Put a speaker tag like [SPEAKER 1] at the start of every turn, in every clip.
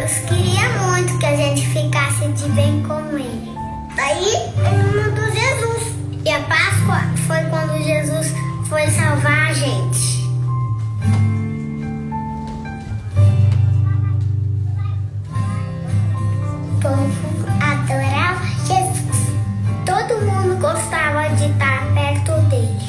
[SPEAKER 1] Deus queria muito que a gente ficasse de bem com Ele. Daí Ele mandou Jesus. E a Páscoa foi quando Jesus foi salvar a gente. O povo adorava Jesus. Todo mundo gostava de estar perto dele,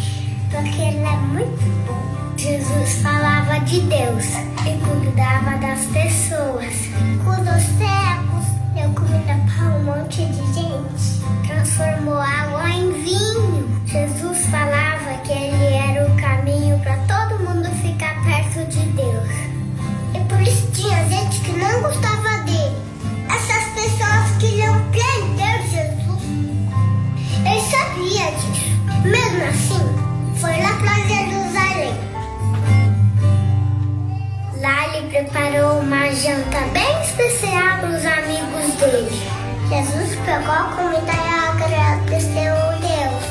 [SPEAKER 1] porque ele é muito bom. Jesus falava de Deus e cuidava das pessoas. Curou cegos, deu comida para um monte de gente, transformou água em vinho. Jesus falava que ele era o caminho para todo mundo ficar perto de Deus. E por isso tinha gente que não gostava dele. Essas pessoas queriam prender Jesus. Ele sabia disso. Mesmo assim, foi lá para Jerusalém. Lá ele preparou uma janta bem especial para os amigos dele. Jesus pegou a comida e agradeceu a Deus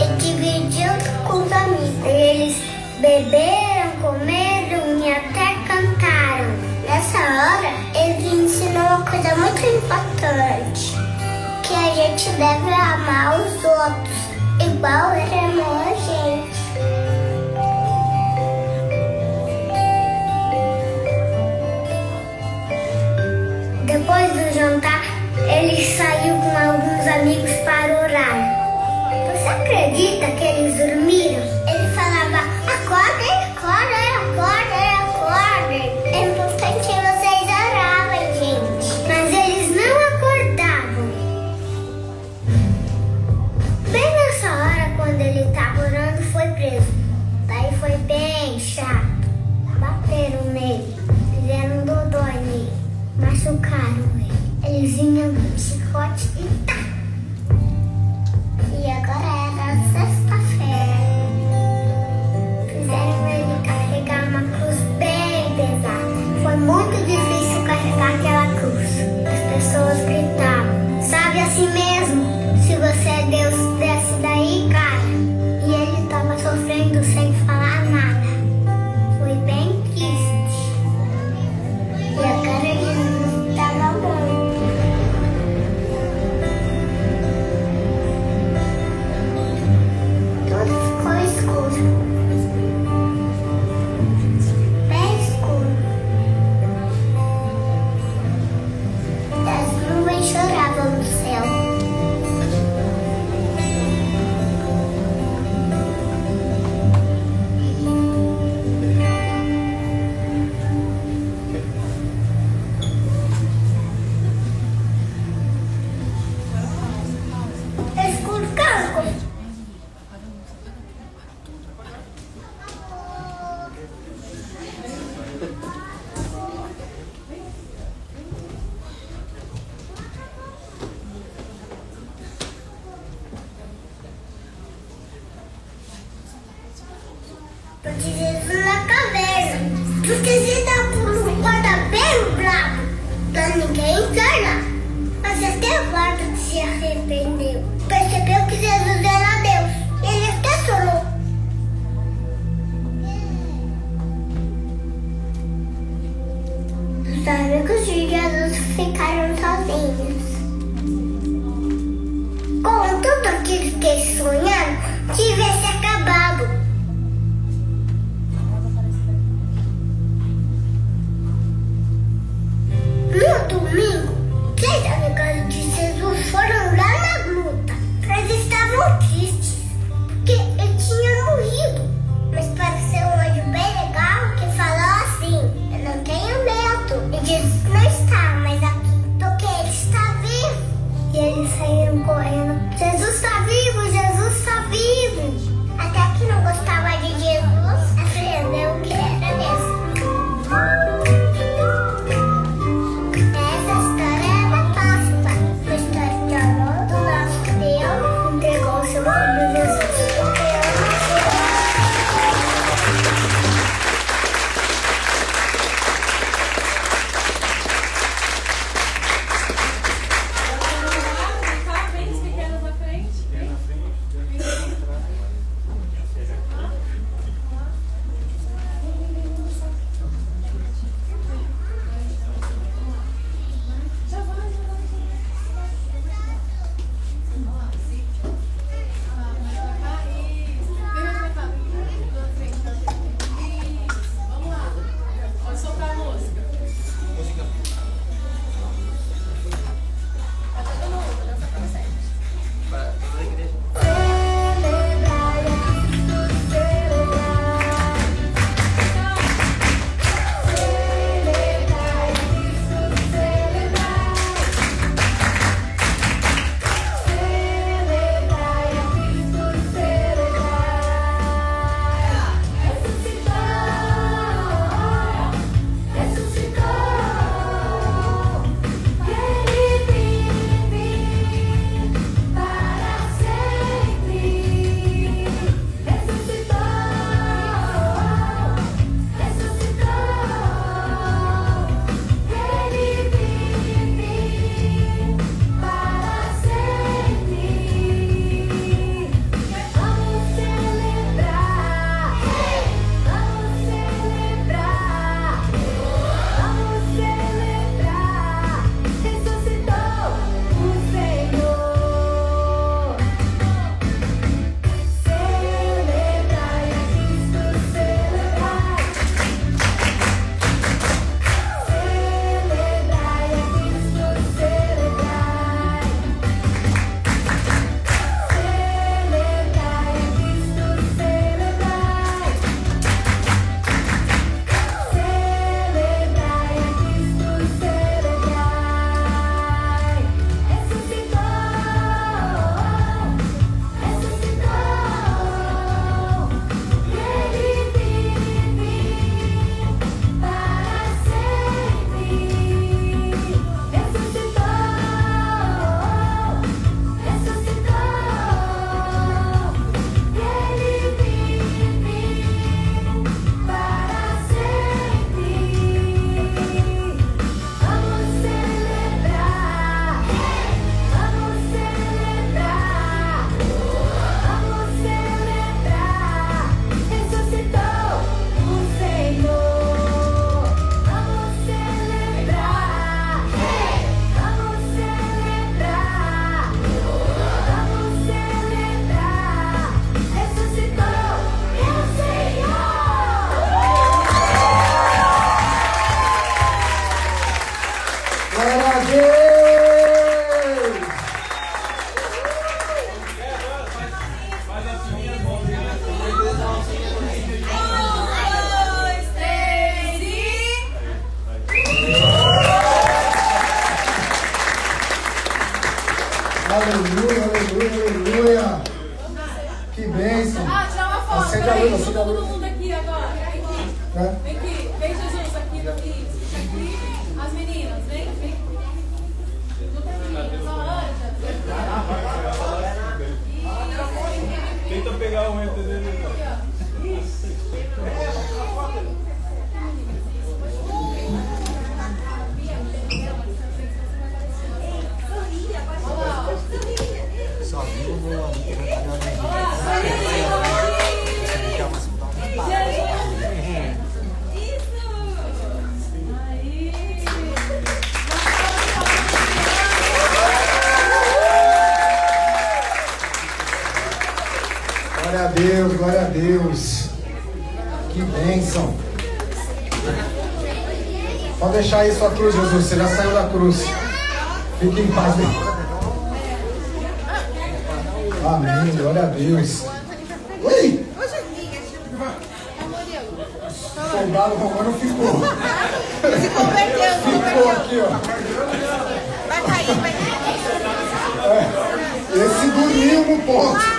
[SPEAKER 1] e dividiu com os amigos. Eles beberam, comeram e até cantaram. Nessa hora, ele ensinou uma coisa muito importante, que a gente deve amar os outros, igual ele amou a gente. Depois do jantar, ele saiu com alguns amigos para orar. Você acredita que eles dormiram? Ele falava, acordem, acordem, acordem, acordem. É importante vocês orarem, gente. Mas eles não acordavam. Bem nessa hora, quando ele estava orando, foi preso. Daí foi bem chato. Bateram nele, fizeram dodói nele, machucaram ele. Eles vinham com chicote e tá. E agora era sexta-feira. Fizeram ele carregar uma cruz bem pesada. Foi muito difícil carregar aquela cruz. As pessoas gritavam, sabe assim mesmo? Se você é Deus, desce daí, cara. E ele estava sofrendo sem falar nada. Foi bem triste. E agora Jesus estava bom. Tudo ficou escuro. Bem escuro. As nuvens choravam no céu. Escuro canto. Porque Jesus na caverna. Porque se dá por um guarda bem bravo, pra ninguém enganar. Mas até o guarda que se arrependeu. Percebeu que Jesus era Deus. E ele até chorou. Os amigos de Jesus ficaram sozinhos. Com tudo aquilo que eles sonharam, tivesse acabado. No domingo, 3 amigos de Jesus foram lá na
[SPEAKER 2] Que bênção.
[SPEAKER 3] Tirar uma foto.
[SPEAKER 2] Acende a luz, acende a
[SPEAKER 3] Todo
[SPEAKER 2] luz.
[SPEAKER 3] mundo aqui agora. Vem aqui. Vem aqui. Vem Jesus aqui. Aqui. As meninas. Vem.
[SPEAKER 4] Tenta pegar o enter dele.
[SPEAKER 5] Só viu no
[SPEAKER 2] Glória a Deus. Que bênção. Pode deixar aí sua cruz, Jesus. Você já saiu da cruz. Fique em paz. Amém. Glória a Deus. Oi! O soldado romano ficou.
[SPEAKER 6] Se converteu, se
[SPEAKER 2] Ficou
[SPEAKER 6] converteu.
[SPEAKER 2] aqui, ó.
[SPEAKER 6] Vai cair, vai cair.
[SPEAKER 2] Esse dormiu no ponto.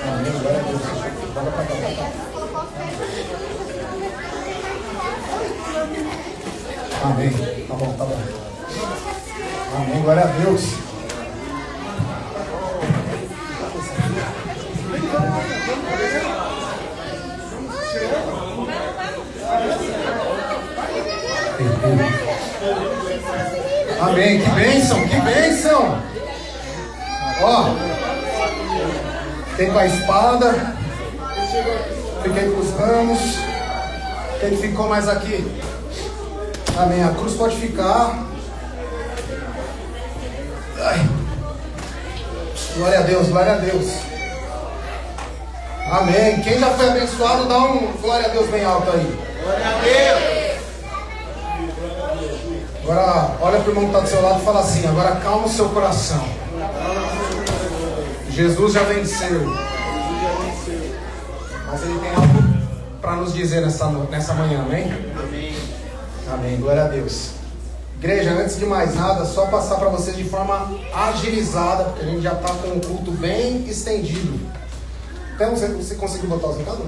[SPEAKER 2] Amém, glória a Deus. Bora pra cá. Amém. Tá bom. Amém, glória a Deus. Amém, que bênção. Ó, tem com a espada, fiquei com os ramos. Quem ficou mais aqui? Amém, a cruz pode ficar. Ai. Glória a Deus. Amém. Quem já foi abençoado, dá um glória a Deus bem alto aí. Glória a Deus. Agora, olha para o irmão que está do seu lado e fala assim: agora calma o seu coração. Jesus já venceu. Mas Ele tem algo para nos dizer nessa manhã, amém? Amém, glória a Deus. Igreja, antes de mais nada, só passar para vocês de forma agilizada, porque a gente já está com um culto bem estendido. Então, você conseguiu botar os recados?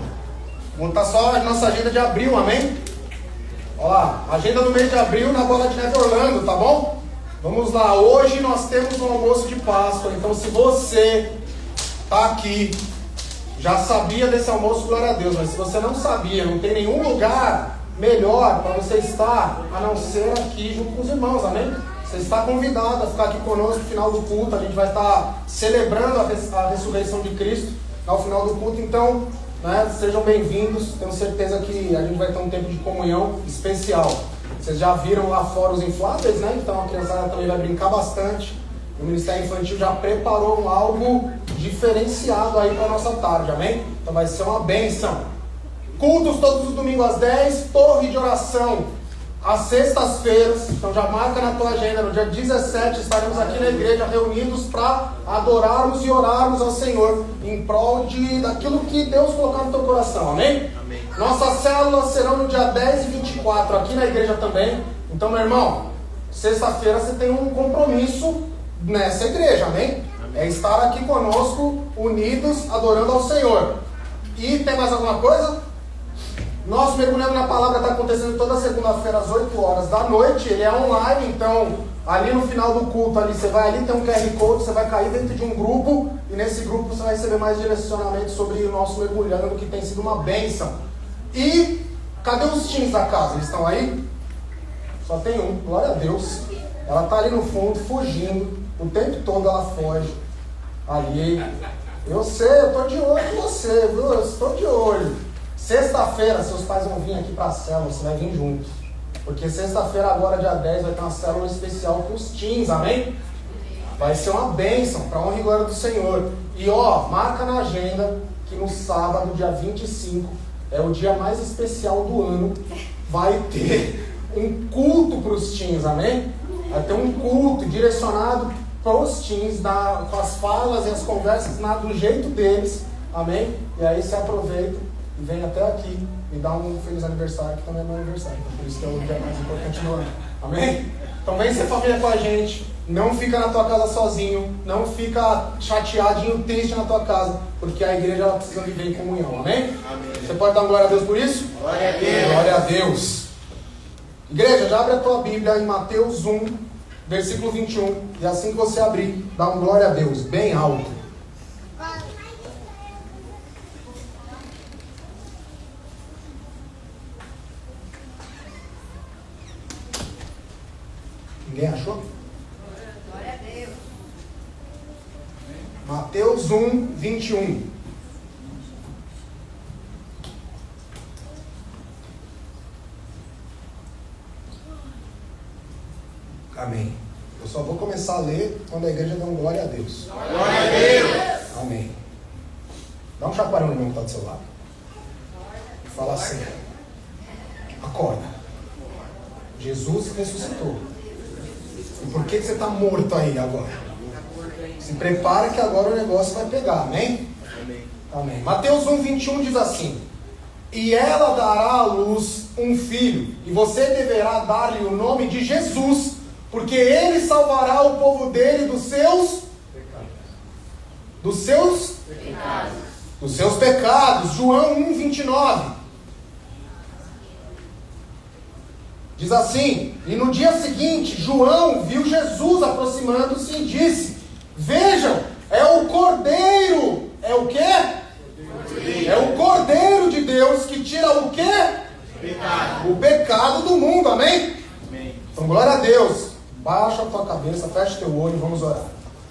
[SPEAKER 2] Vamos botar só a nossa agenda de abril, amém? Olha lá, agenda do mês de abril na Bola de Neve Orlando, tá bom? Vamos lá, hoje nós temos um almoço de Páscoa, então se você está aqui, já sabia desse almoço, glória a Deus, mas se você não sabia, não tem nenhum lugar melhor para você estar, a não ser aqui junto com os irmãos, amém? Você está convidado a ficar aqui conosco no final do culto, a gente vai estar celebrando a ressurreição de Cristo ao final do culto, então, né, sejam bem-vindos, tenho certeza que a gente vai ter um tempo de comunhão especial. Vocês já viram lá fora os infláveis, né? Então a criançada também vai brincar bastante. O Ministério Infantil já preparou algo diferenciado aí para a nossa tarde, amém? Então vai ser uma bênção. Cultos todos os domingos às 10, torre de oração às sextas-feiras. Então já marca na tua agenda, no dia 17 estaremos aqui na igreja reunidos para adorarmos e orarmos ao Senhor em prol daquilo que Deus colocar no teu coração, amém? Amém. Nossas células serão no dia 10 e 24 aqui na igreja também. Então, meu irmão, sexta-feira você tem um compromisso nessa igreja, amém? É estar aqui conosco, unidos, adorando ao Senhor. E tem mais alguma coisa? Nosso mergulhando na palavra está acontecendo toda segunda-feira às 8 horas da noite. Ele é online, então ali no final do culto, ali você vai ali, tem um QR Code, você vai cair dentro de um grupo e nesse grupo você vai receber mais direcionamento sobre o nosso mergulhando, que tem sido uma bênção. E cadê os teens da casa? Eles estão aí? Só tem um, glória a Deus. Ela está ali no fundo, fugindo. O tempo todo ela foge. Ali. Eu sei, eu estou de olho em você, viu? Eu estou de olho. Sexta-feira, seus pais vão vir aqui para a célula, você vai vir junto. Porque sexta-feira, agora, dia 10, vai ter uma célula especial com os teens, amém? Vai ser uma bênção, para a honra e glória do Senhor. E ó, marca na agenda que no sábado, dia 25, é o dia mais especial do ano. Vai ter um culto para os teens, amém? Vai ter um culto direcionado para os teens, com as falas e as conversas do jeito deles, amém? E aí você aproveita e vem até aqui e dá um feliz aniversário, que também é meu aniversário. Então por isso que é o dia mais importante do ano. Amém? Então vem ser família com a gente. não fica na tua casa sozinho, não fica chateadinho, triste na tua casa, porque a igreja ela precisa viver em comunhão, amém?
[SPEAKER 5] Amém.
[SPEAKER 2] Você pode dar glória a Deus por isso?
[SPEAKER 5] Glória a Deus.
[SPEAKER 2] Glória a Deus. Igreja, já abre a tua Bíblia em Mateus 1, versículo 21, e assim que você abrir, dá um glória a Deus, bem alto. Ninguém achou?
[SPEAKER 6] Glória a Deus.
[SPEAKER 2] Mateus 1, 21. Amém. Eu só vou começar a ler quando a igreja der um glória a Deus.
[SPEAKER 5] Glória a Deus.
[SPEAKER 2] Amém. Dá um chacoalhão no irmão que está do seu lado. E fala assim: acorda. Jesus ressuscitou. E por que você está morto aí agora? Se prepara que agora o negócio vai pegar, amém?
[SPEAKER 5] Amém.
[SPEAKER 2] Amém. Mateus 1, 21 diz assim: e ela dará à luz um filho, e você deverá dar-lhe o nome de Jesus, porque ele salvará o povo dele dos seus pecados. João 1, 29. Diz assim: e no dia seguinte, João viu Jesus aproximando-se e disse: vejam, é o Cordeiro. É o quê? É o Cordeiro de Deus que tira o quê?
[SPEAKER 5] Pecado.
[SPEAKER 2] O pecado do mundo, amém?
[SPEAKER 5] Amém.
[SPEAKER 2] Então, glória a Deus. Baixa a tua cabeça, fecha o teu olho e vamos orar.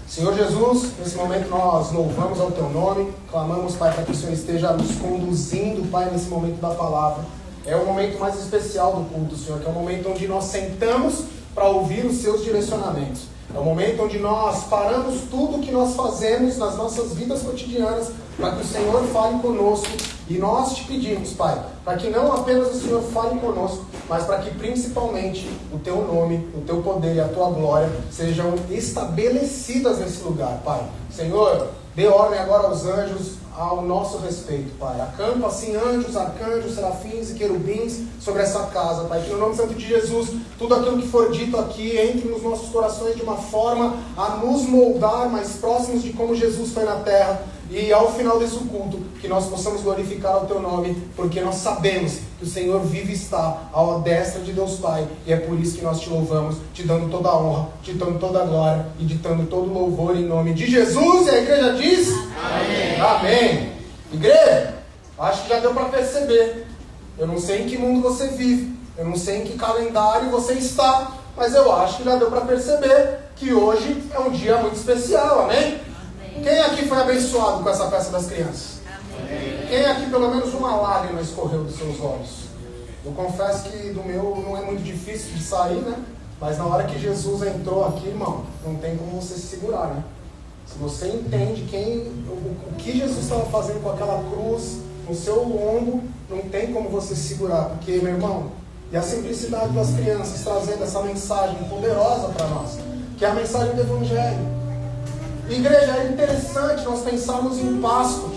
[SPEAKER 2] Senhor Jesus, nesse momento nós louvamos ao teu nome, clamamos, Pai, para que o Senhor esteja nos conduzindo, Pai, nesse momento da palavra. É o momento mais especial do culto, Senhor, que é o momento onde nós sentamos para ouvir os seus direcionamentos. É o momento onde nós paramos tudo o que nós fazemos nas nossas vidas cotidianas para que o Senhor fale conosco. E nós te pedimos, Pai, para que não apenas o Senhor fale conosco, mas para que principalmente o teu nome, o teu poder e a tua glória sejam estabelecidas nesse lugar, Pai. Senhor, dê ordem agora aos anjos ao nosso respeito, Pai. Acampa assim anjos, arcanjos, serafins e querubins sobre essa casa, Pai. Que no nome santo de Jesus, tudo aquilo que for dito aqui entre nos nossos corações de uma forma a nos moldar mais próximos de como Jesus foi na terra. E ao final desse culto, que nós possamos glorificar o teu nome, porque nós sabemos que o Senhor vive e está à destra de Deus Pai, e é por isso que nós te louvamos, te dando toda a honra, te dando toda a glória, e te dando todo o louvor em nome de Jesus. E a igreja diz: amém. Amém. Igreja, acho que já deu para perceber. Eu não sei em que mundo você vive, eu não sei em que calendário você está, mas eu acho que já deu para perceber que hoje é um dia muito especial, amém? Quem aqui foi abençoado com essa festa das crianças? Amém. Quem aqui pelo menos uma lágrima escorreu dos seus olhos? Eu confesso que do meu não é muito difícil de sair, né? Mas na hora que Jesus entrou aqui, irmão, não tem como você se segurar, né? Se você entende o que Jesus estava fazendo com aquela cruz no seu lombo, não tem como você se segurar. Porque, meu irmão, e a simplicidade das crianças trazendo essa mensagem poderosa para nós, que é a mensagem do Evangelho. Igreja, é interessante nós pensarmos em Páscoa,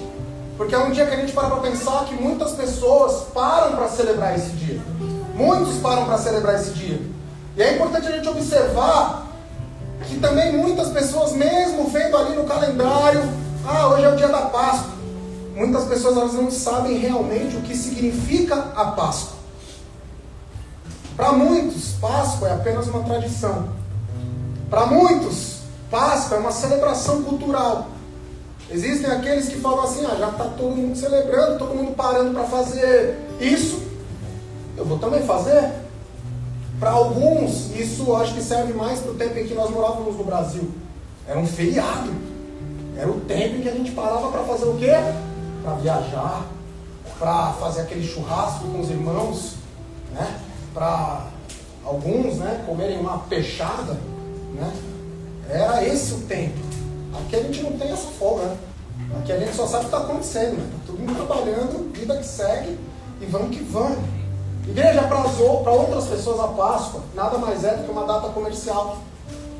[SPEAKER 2] porque é um dia que a gente para pensar que muitas pessoas param para celebrar esse dia. Muitos param para celebrar esse dia. E é importante a gente observar que também muitas pessoas, mesmo vendo ali no calendário, hoje é o dia da Páscoa, muitas pessoas elas não sabem realmente o que significa a Páscoa. Para muitos, Páscoa é apenas uma tradição. Para muitos, Páscoa é uma celebração cultural. Existem aqueles que falam assim: já está todo mundo celebrando, todo mundo parando para fazer isso, eu vou também fazer. Para alguns, isso acho que serve mais para o tempo em que nós morávamos no Brasil. Era um feriado. Era o tempo em que a gente parava para fazer o quê? Para viajar, para fazer aquele churrasco com os irmãos, né? Para alguns, né, comerem uma peixada, né? Era esse o tempo. Aqui a gente não tem essa folga, né? Aqui a gente só sabe o que está acontecendo, né? Tá todo mundo trabalhando, vida que segue, e vamos que vamos. Igreja, para outras pessoas a Páscoa nada mais é do que uma data comercial.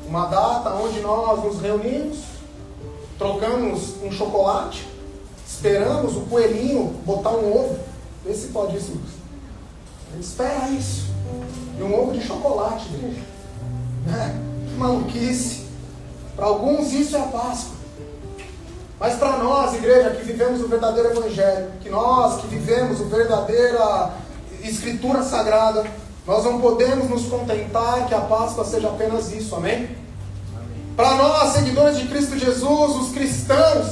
[SPEAKER 2] Uma data onde nós nos reunimos, trocamos um chocolate, esperamos o coelhinho botar um ovo. Vê se pode isso. A gente espera isso. E um ovo de chocolate, igreja. Que maluquice. Para alguns isso é a Páscoa. Mas para nós, igreja, que vivemos o verdadeiro Evangelho, que nós que vivemos a verdadeira Escritura Sagrada, nós não podemos nos contentar que a Páscoa seja apenas isso, amém? Para nós, seguidores de Cristo Jesus, os cristãos,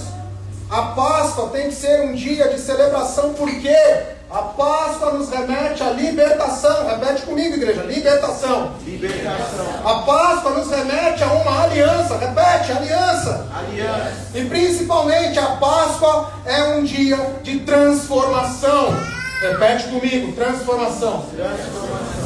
[SPEAKER 2] a Páscoa tem que ser um dia de celebração, porque a Páscoa nos remete à libertação. Repete comigo, igreja, libertação.
[SPEAKER 5] Libertação.
[SPEAKER 2] A Páscoa nos remete a uma aliança. Repete, aliança.
[SPEAKER 5] Aliança.
[SPEAKER 2] E principalmente a Páscoa é um dia de transformação. Repete comigo, transformação.
[SPEAKER 5] Transformação.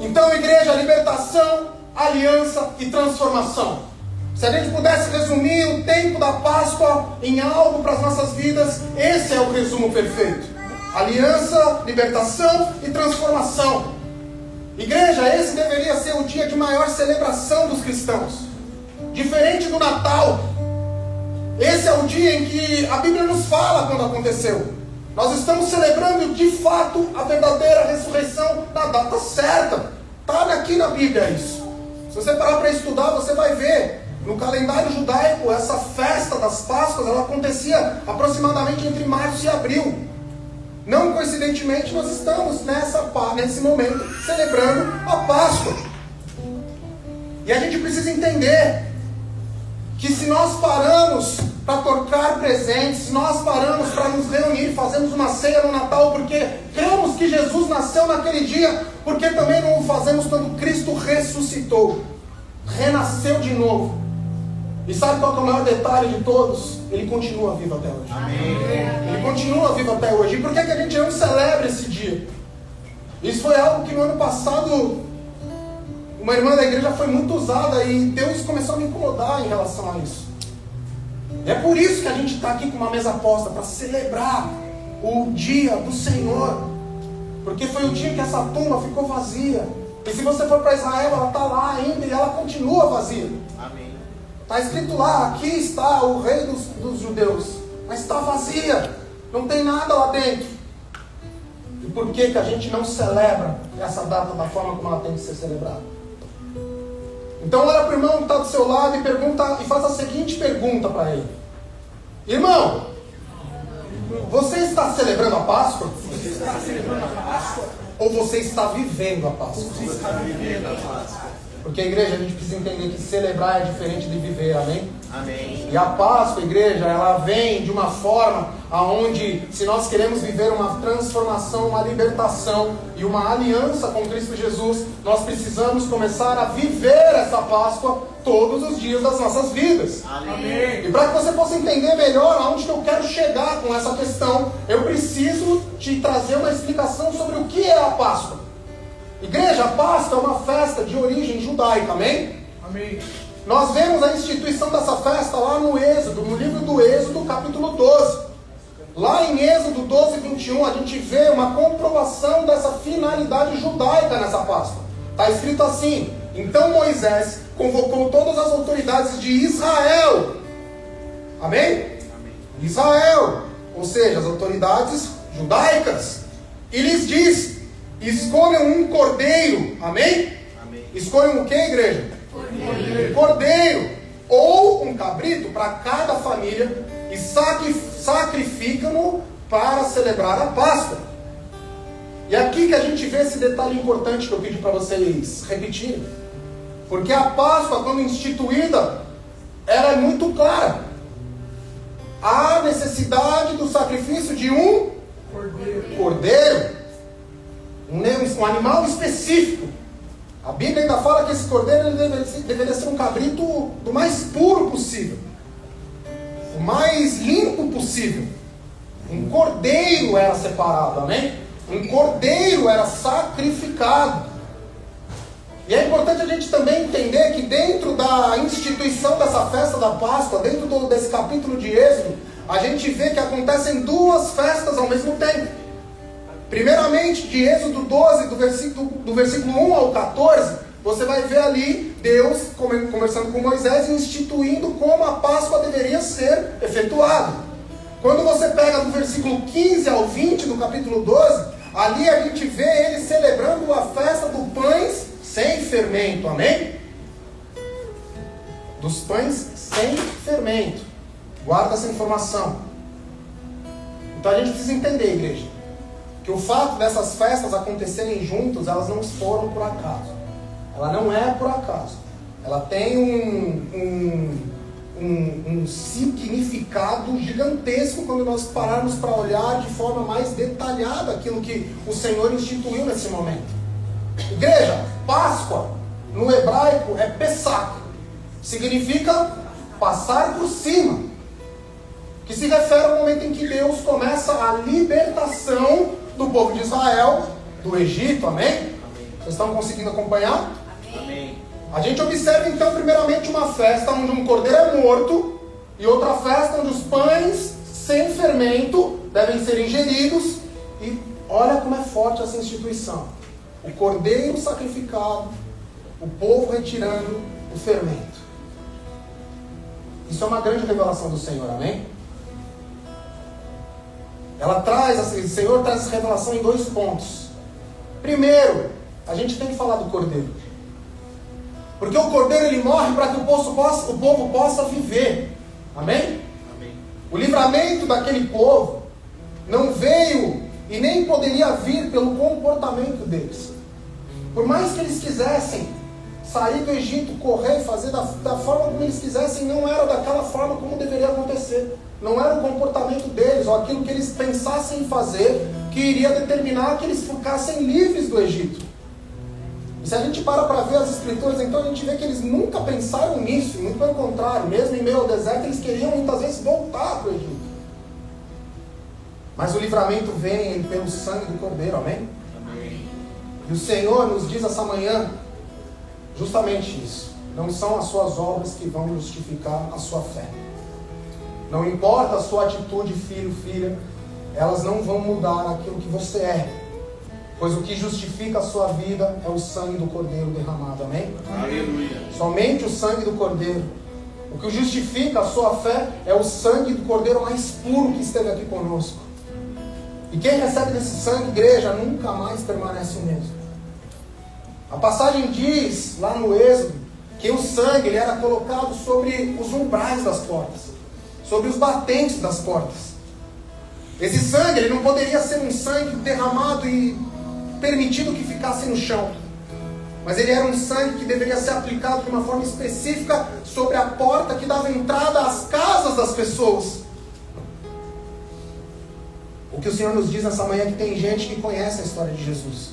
[SPEAKER 2] Então, igreja, libertação, aliança e transformação. Se a gente pudesse resumir o tempo da Páscoa em algo para as nossas vidas, esse é o resumo perfeito. Aliança, libertação e transformação. Igreja, esse deveria ser o dia de maior celebração dos cristãos. Diferente do Natal. Esse é o dia em que a Bíblia nos fala quando aconteceu. Nós estamos celebrando de fato a verdadeira ressurreição na data certa. Está aqui na Bíblia isso. Se você parar para estudar, você vai ver. No calendário judaico, essa festa das Páscoas, ela acontecia aproximadamente entre março e abril. Não coincidentemente, nós estamos nesse momento celebrando a Páscoa. E a gente precisa entender que se nós paramos para trocar presentes, se nós paramos para nos reunir, fazemos uma ceia no Natal, porque cremos que Jesus nasceu naquele dia, porque também não o fazemos quando Cristo ressuscitou, renasceu de novo. E sabe qual é o maior detalhe de todos? Ele continua vivo até hoje.
[SPEAKER 5] Amém.
[SPEAKER 2] Ele continua vivo até hoje. E por que a gente não celebra esse dia? Isso foi algo que no ano passado uma irmã da igreja foi muito usada e Deus começou a me incomodar em relação a isso. E é por isso que a gente está aqui com uma mesa posta, para celebrar o dia do Senhor. Porque foi o dia que essa tumba ficou vazia. E se você for para Israel, ela está lá ainda e ela continua vazia.
[SPEAKER 5] Amém.
[SPEAKER 2] Está escrito lá, aqui está o rei dos judeus, mas está vazia, não tem nada lá dentro. E por que a gente não celebra essa data da forma como ela tem que ser celebrada? Então olha para o irmão que está do seu lado e pergunta, e faz a seguinte pergunta para ele: irmão, você está celebrando a Páscoa?
[SPEAKER 5] Você está celebrando a Páscoa?
[SPEAKER 2] Ou você está vivendo a Páscoa?
[SPEAKER 5] Você está vivendo a Páscoa?
[SPEAKER 2] Porque a igreja, a gente precisa entender que celebrar é diferente de viver, amém?
[SPEAKER 5] Amém.
[SPEAKER 2] E a Páscoa, igreja, ela vem de uma forma aonde, se nós queremos viver uma transformação, uma libertação e uma aliança com Cristo Jesus, nós precisamos começar a viver essa Páscoa todos os dias das nossas vidas.
[SPEAKER 5] Amém.
[SPEAKER 2] E para que você possa entender melhor aonde que eu quero chegar com essa questão, eu preciso te trazer uma explicação sobre o que é a Páscoa. Igreja, a Páscoa é uma festa de origem judaica, amém?
[SPEAKER 5] Amém.
[SPEAKER 2] Nós vemos a instituição dessa festa lá no Êxodo, no livro do Êxodo, capítulo 12. Lá em Êxodo 12, 21, a gente vê uma comprovação dessa finalidade judaica nessa Páscoa. Está escrito assim: então Moisés convocou todas as autoridades de Israel. Amém? Amém. Israel, ou seja, as autoridades judaicas. E lhes disse: escolham um cordeiro, amém? Amém. Escolham o que, igreja? Cordeiro. Cordeiro ou um cabrito para cada família e sacrificam-no para celebrar a Páscoa. E aqui que a gente vê esse detalhe importante que eu pedi para vocês repetirem. Porque a Páscoa, quando instituída, ela é muito clara. Há necessidade do sacrifício de um cordeiro. Um animal específico. A Bíblia ainda fala que esse cordeiro deveria ser um cabrito do mais puro possível, o mais limpo possível. Um cordeiro era separado, amém? Um cordeiro era sacrificado. E é importante a gente também entender que dentro da instituição dessa festa da Páscoa, dentro desse capítulo de Êxodo, a gente vê que acontecem duas festas ao mesmo tempo. Primeiramente, de Êxodo 12, do versículo 1 ao 14, você vai ver ali Deus conversando com Moisés e instituindo como a Páscoa deveria ser efetuada. Quando você pega do versículo 15 ao 20 do capítulo 12, ali a gente vê ele celebrando a festa do pães sem fermento, amém? dos pães sem fermento. Guarda essa informação. Então a gente precisa entender, igreja, que o fato dessas festas acontecerem juntos, elas não foram por acaso. Ela não é por acaso. Ela tem um significado gigantesco quando nós pararmos para olhar de forma mais detalhada aquilo que o Senhor instituiu nesse momento. Igreja, Páscoa, no hebraico, é Pessach. Significa passar por cima. Que se refere ao momento em que Deus começa a libertação do povo de Israel do Egito, amém? Vocês estão conseguindo acompanhar?
[SPEAKER 5] Amém.
[SPEAKER 2] A gente observa então primeiramente uma festa onde um cordeiro é morto e outra festa onde os pães sem fermento devem ser ingeridos. E olha como é forte essa instituição. O cordeiro sacrificado, o povo retirando o fermento. Isso é uma grande revelação do Senhor, amém? O Senhor traz essa revelação em 2 pontos. Primeiro, a gente tem que falar do cordeiro. Porque o cordeiro ele morre para que o povo possa viver. Amém?
[SPEAKER 5] Amém.
[SPEAKER 2] O livramento daquele povo não veio e nem poderia vir pelo comportamento deles. Por mais que eles quisessem sair do Egito, correr e fazer da forma como eles quisessem, não era daquela forma como deveria acontecer. Não era o comportamento deles, ou aquilo que eles pensassem em fazer, que iria determinar que eles ficassem livres do Egito. E se a gente para ver as escrituras, então a gente vê que eles nunca pensaram nisso, muito pelo contrário, mesmo em meio ao deserto, eles queriam muitas vezes voltar para o Egito. Mas o livramento vem pelo sangue do Cordeiro, amém?
[SPEAKER 5] Amém.
[SPEAKER 2] E o Senhor nos diz essa manhã justamente isso. Não são as suas obras que vão justificar a sua fé. Não importa a sua atitude, filho, filha, elas não vão mudar aquilo que você é. Pois o que justifica a sua vida é o sangue do Cordeiro derramado, amém?
[SPEAKER 5] Aleluia.
[SPEAKER 2] Somente o sangue do Cordeiro. O que justifica a sua fé é o sangue do Cordeiro mais puro que esteve aqui conosco. E quem recebe desse sangue, igreja, nunca mais permanece o mesmo. A passagem diz, lá no Êxodo, que o sangue ele era colocado sobre os umbrais das portas, sobre os batentes das portas. Esse sangue ele não poderia ser um sangue derramado e permitido que ficasse no chão, mas ele era um sangue que deveria ser aplicado de uma forma específica sobre a porta que dava entrada às casas das pessoas. O que o Senhor nos diz nessa manhã é que tem gente que conhece a história de Jesus.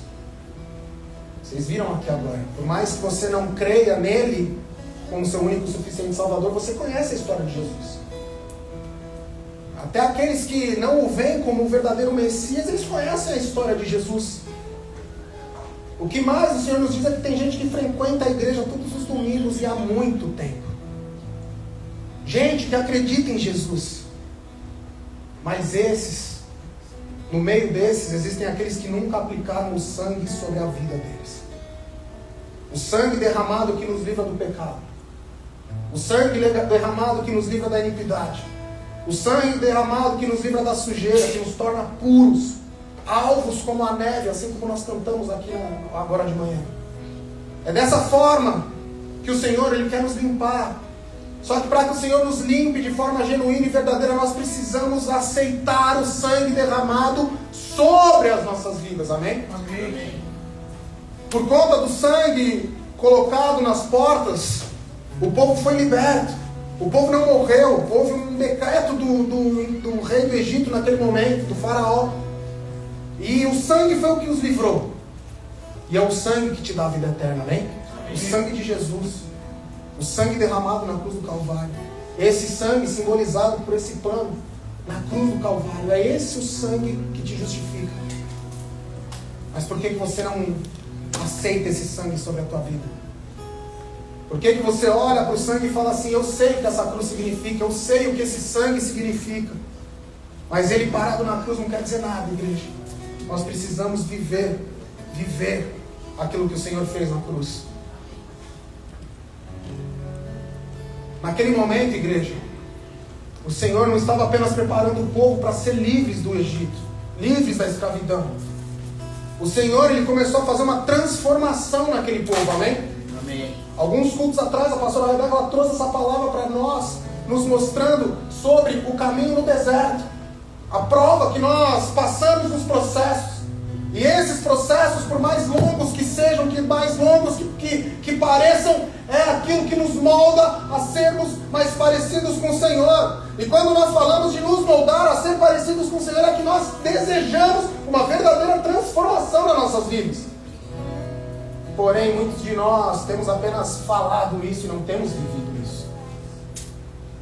[SPEAKER 2] Vocês viram aqui agora. Por mais que você não creia nele como seu único e suficiente Salvador, você conhece a história de Jesus. Até aqueles que não o veem como o verdadeiro Messias, eles conhecem a história de Jesus. O que mais o Senhor nos diz é que tem gente que frequenta a igreja todos os domingos e há muito tempo. Gente que acredita em Jesus. Mas no meio desses, existem aqueles que nunca aplicaram o sangue sobre a vida deles. O sangue derramado que nos livra do pecado. O sangue derramado que nos livra da iniquidade. O sangue derramado que nos livra da sujeira, que nos torna puros, alvos como a neve, assim como nós cantamos aqui agora de manhã. É dessa forma que o Senhor ele quer nos limpar. Só que para que o Senhor nos limpe de forma genuína e verdadeira, nós precisamos aceitar o sangue derramado sobre as nossas vidas, amém?
[SPEAKER 5] Amém.
[SPEAKER 2] Por conta do sangue colocado nas portas, o povo foi liberto. O povo não morreu. Houve um decreto do rei do Egito naquele momento, do faraó. E o sangue foi o que os livrou. E é o sangue que te dá a vida eterna, amém? O sangue de Jesus. O sangue derramado na cruz do Calvário. Esse sangue simbolizado por esse pano na cruz do Calvário. É esse o sangue que te justifica. Mas por que você não aceita esse sangue sobre a tua vida? Por que você olha para o sangue e fala assim: eu sei o que essa cruz significa, eu sei o que esse sangue significa, mas ele parado na cruz não quer dizer nada, igreja. Nós precisamos viver aquilo que o Senhor fez na cruz. Naquele momento, igreja, o Senhor não estava apenas preparando o povo para ser livres do Egito, livres da escravidão. O Senhor ele começou a fazer uma transformação naquele povo, amém?
[SPEAKER 5] Amém.
[SPEAKER 2] Alguns cultos atrás, a pastora Rebeca, ela trouxe essa palavra para nós, nos mostrando sobre o caminho no deserto. A prova que nós passamos nos processos. E esses processos, por mais longos que sejam, que mais longos que pareçam, é aquilo que nos molda a sermos mais parecidos com o Senhor. E quando nós falamos de nos moldar a ser parecidos com o Senhor, é que nós desejamos uma verdadeira transformação nas nossas vidas. Porém, muitos de nós temos apenas falado isso e não temos vivido isso.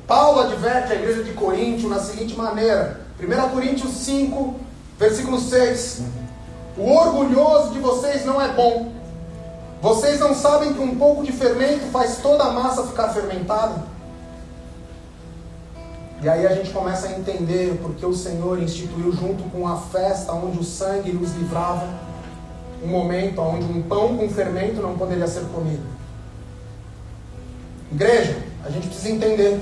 [SPEAKER 2] Paulo adverte a igreja de Corinto na seguinte maneira: 1 Coríntios 5, versículo 6. O orgulhoso de vocês não é bom. Vocês não sabem que um pouco de fermento faz toda a massa ficar fermentada? E aí a gente começa a entender porque o Senhor instituiu, junto com a festa onde o sangue nos livrava, um momento onde um pão com fermento não poderia ser comido. Igreja, a gente precisa entender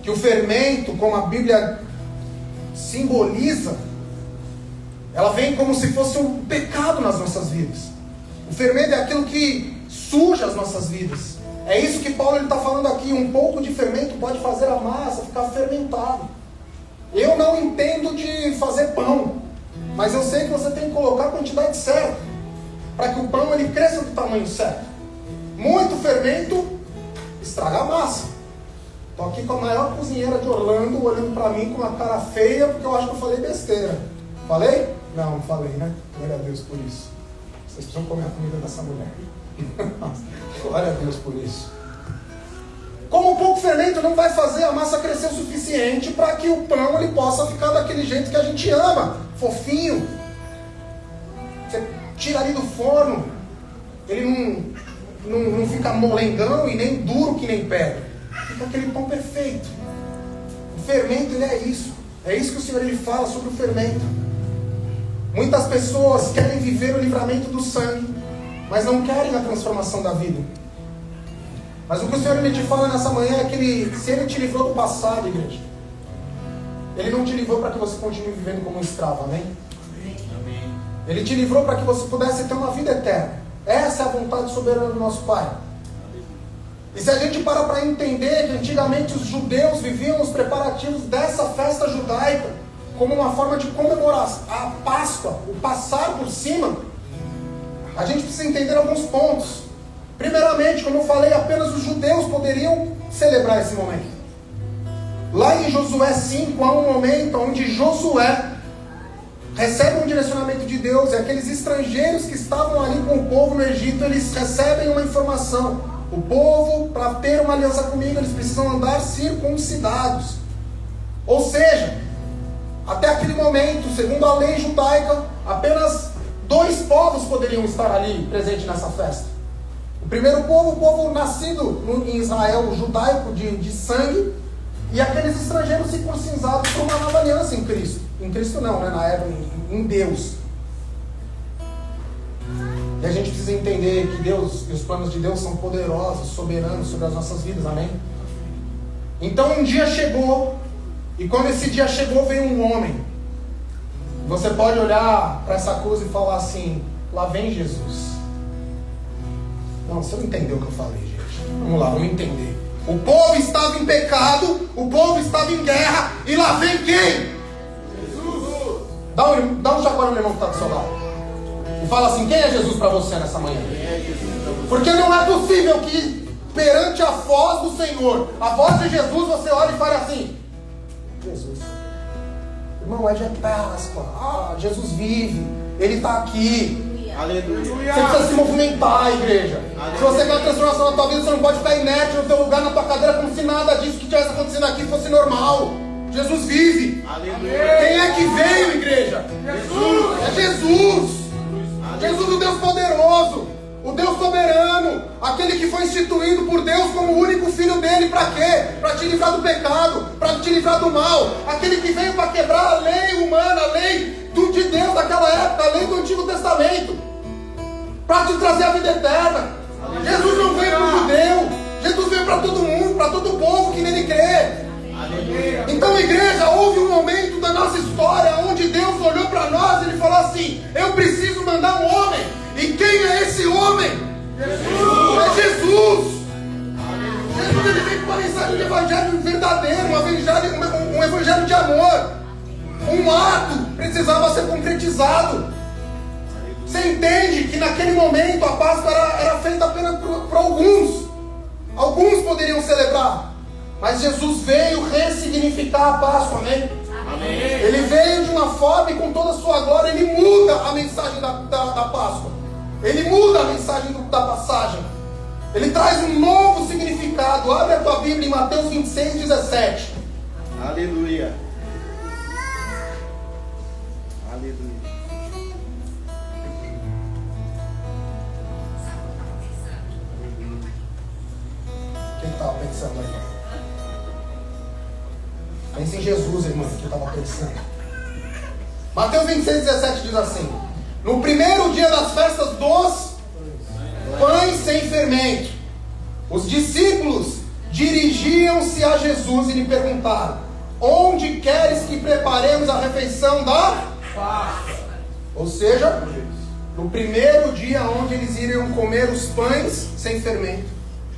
[SPEAKER 2] que o fermento, como a Bíblia simboliza, ela vem como se fosse um pecado nas nossas vidas. O fermento é aquilo que suja as nossas vidas. É isso que Paulo está falando aqui. Um pouco de fermento pode fazer a massa ficar fermentada. Eu não entendo de fazer pão, mas eu sei que você tem que colocar a quantidade certa, para que o pão ele cresça do tamanho certo. Muito fermento estraga a massa. Estou aqui com a maior cozinheira de Orlando, olhando para mim com uma cara feia, porque eu acho que eu falei besteira. Falei? Não falei, né? Glória a Deus por isso. Vocês precisam comer a comida dessa mulher. Glória a Deus por isso. Como um pouco fermento não vai fazer a massa crescer o suficiente para que o pão ele possa ficar daquele jeito que a gente ama, fofinho. Você tira ali do forno, ele não fica molengão e nem duro que nem pedra. Fica aquele pão perfeito. O fermento ele é isso. É isso que o Senhor ele fala sobre o fermento. Muitas pessoas querem viver o livramento do sangue, mas não querem a transformação da vida. Mas o que o Senhor ele te fala nessa manhã é que se Ele te livrou do passado, igreja, Ele não te livrou para que você continue vivendo como um escravo, amém?
[SPEAKER 5] Amém.
[SPEAKER 2] Ele te livrou para que você pudesse ter uma vida eterna. Essa é a vontade soberana do nosso Pai. E se a gente para entender que antigamente os judeus viviam os preparativos dessa festa judaica como uma forma de comemorar a Páscoa, o passar por cima, a gente precisa entender alguns pontos. Primeiramente, como eu falei, apenas os judeus poderiam celebrar esse momento. Lá em Josué 5, há um momento onde Josué recebe um direcionamento de Deus, e aqueles estrangeiros que estavam ali com o povo no Egito, eles recebem uma informação: o povo, para ter uma aliança comigo, eles precisam andar circuncidados. Ou seja, até aquele momento, segundo a lei judaica, apenas 2 povos poderiam estar ali presentes nessa festa. O primeiro povo, o povo nascido em Israel, o judaico de sangue, e aqueles estrangeiros circuncidados por uma nova aliança em Cristo. Em Cristo não, né? Na época, em Deus. E a gente precisa entender que Deus e os planos de Deus são poderosos, soberanos sobre as nossas vidas, amém? Então um dia chegou, e quando esse dia chegou, veio um homem. Você pode olhar para essa cruz e falar assim: lá vem Jesus. Não, você não entendeu o que eu falei, gente. Vamos lá, vamos entender. O povo estava em pecado, o povo estava em guerra, e lá vem quem? Jesus! Dá um chacoalhão no irmão que está do seu lado. E fala assim: quem é Jesus para você nessa manhã? Porque não é possível que perante a voz do Senhor, a voz de Jesus, você olhe e fale assim: Jesus. Irmão, é de Páscoa. Jesus vive, Ele está aqui.
[SPEAKER 5] Aleluia.
[SPEAKER 2] Você precisa se movimentar, igreja. Aleluia. Se você quer uma transformação na tua vida, você não pode ficar inerte no teu lugar, na tua cadeira, como se nada disso que estivesse acontecendo aqui fosse normal. Jesus vive.
[SPEAKER 5] Aleluia.
[SPEAKER 2] Quem é que veio, igreja? Jesus. É Jesus. Jesus, o Deus poderoso, o Deus soberano, aquele que foi instituído por Deus como o único filho dele. Para quê? Para te livrar do pecado, para te livrar do mal. Aquele que veio para quebrar a lei humana, a lei de Deus daquela época, a lei do Antigo Testamento, para te trazer a vida eterna. Jesus não veio para o judeu, Jesus veio para todo mundo, para todo povo que nele crê. Então, igreja, houve um momento da nossa história onde Deus olhou para nós e Ele falou assim: eu preciso mandar um homem. E quem é esse homem? Jesus. É Jesus. Jesus ele vem com uma mensagem de evangelho verdadeiro, um evangelho de amor. Um ato precisava ser concretizado. Você entende que naquele momento a Páscoa era feita apenas por alguns. Alguns poderiam celebrar. Mas Jesus veio ressignificar a Páscoa, amém? Amém. Ele veio de uma forma e com toda a sua glória ele muda a mensagem da Páscoa. Ele muda a mensagem da passagem. Ele traz um novo significado. Abre a tua Bíblia em Mateus 26, 17.
[SPEAKER 5] Aleluia. Aleluia.
[SPEAKER 2] Quem estava pensando aí? Pense em Jesus, irmão, que estava pensando. Mateus 26, 17 diz assim: no primeiro dia das festas dos pães sem fermento, os discípulos dirigiam-se a Jesus e lhe perguntaram: onde queres que preparemos a refeição da Páscoa? Ou seja, no primeiro dia onde eles iriam comer os pães sem fermento,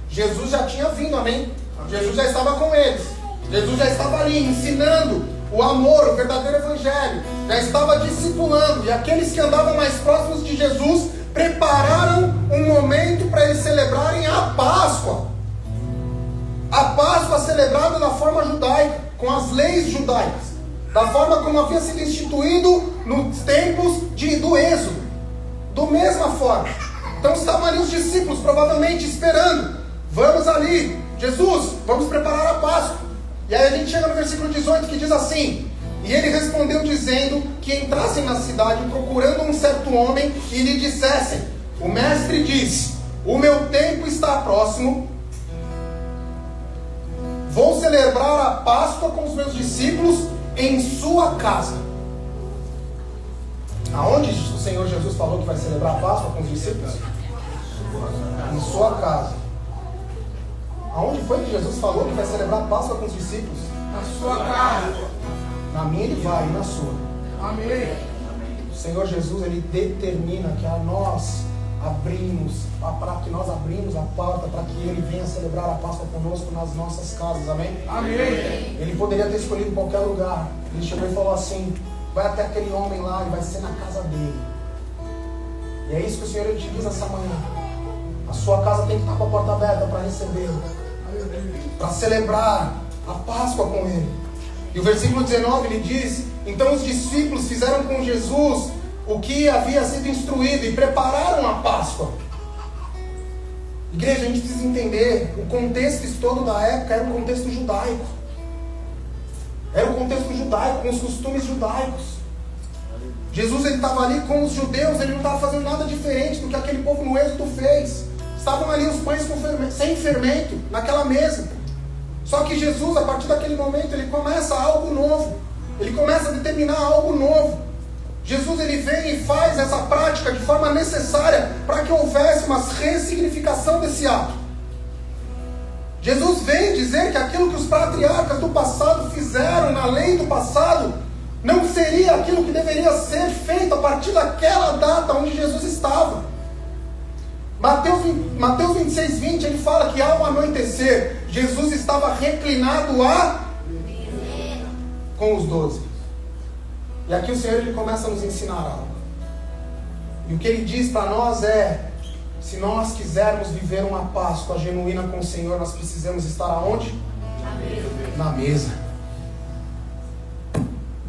[SPEAKER 2] Jesus já tinha vindo, amém? Jesus já estava com eles. Jesus já estava ali ensinando o amor, o verdadeiro evangelho. Já estava discipulando. E aqueles que andavam mais próximos de Jesus prepararam um momento para eles celebrarem a Páscoa. A Páscoa celebrada da forma judaica, com as leis judaicas, da forma como havia sido instituído nos tempos do Êxodo. Da mesma forma. Então estavam ali os discípulos, provavelmente esperando. Vamos ali, Jesus, vamos preparar a Páscoa. E aí a gente chega no versículo 18 que diz assim: e ele respondeu dizendo que entrassem na cidade procurando um certo homem e lhe dissessem: o mestre diz, o meu tempo está próximo, vou celebrar a Páscoa com os meus discípulos em sua casa. Aonde o Senhor Jesus falou que vai celebrar a Páscoa com os discípulos? Em sua casa. Aonde foi que Jesus falou que vai celebrar a Páscoa com os discípulos?
[SPEAKER 7] Na sua casa.
[SPEAKER 2] Na minha ele vai e na sua.
[SPEAKER 7] Amém.
[SPEAKER 2] O Senhor Jesus ele determina que nós abrimos a porta para que ele venha celebrar a Páscoa conosco nas nossas casas. Amém?
[SPEAKER 7] Amém.
[SPEAKER 2] Ele poderia ter escolhido qualquer lugar. Ele chegou e falou assim: vai até aquele homem lá e vai ser na casa dele. E é isso que o Senhor te diz essa manhã. A sua casa tem que estar com a porta aberta para recebê-lo, para celebrar a Páscoa com ele. E o versículo 19 ele diz: então os discípulos fizeram com Jesus o que havia sido instruído e prepararam a Páscoa. Igreja, a gente precisa entender, o contexto todo da época era um contexto judaico. Era um contexto judaico, com os costumes judaicos. Jesus ele estava ali com os judeus, ele não estava fazendo nada diferente do que aquele povo no Êxodo fez. Estavam ali os pães sem fermento, naquela mesa. Só que Jesus, a partir daquele momento, ele começa algo novo. Ele começa a determinar algo novo. Jesus ele vem e faz essa prática de forma necessária para que houvesse uma ressignificação desse ato. Jesus vem dizer que aquilo que os patriarcas do passado fizeram na lei do passado não seria aquilo que deveria ser feito a partir daquela data onde Jesus estava. Mateus 26, 20, ele fala que ao anoitecer, Jesus estava reclinado com os 12. E aqui o Senhor ele começa a nos ensinar algo. E o que ele diz para nós é: se nós quisermos viver uma Páscoa genuína com o Senhor, nós precisamos estar aonde? Na mesa.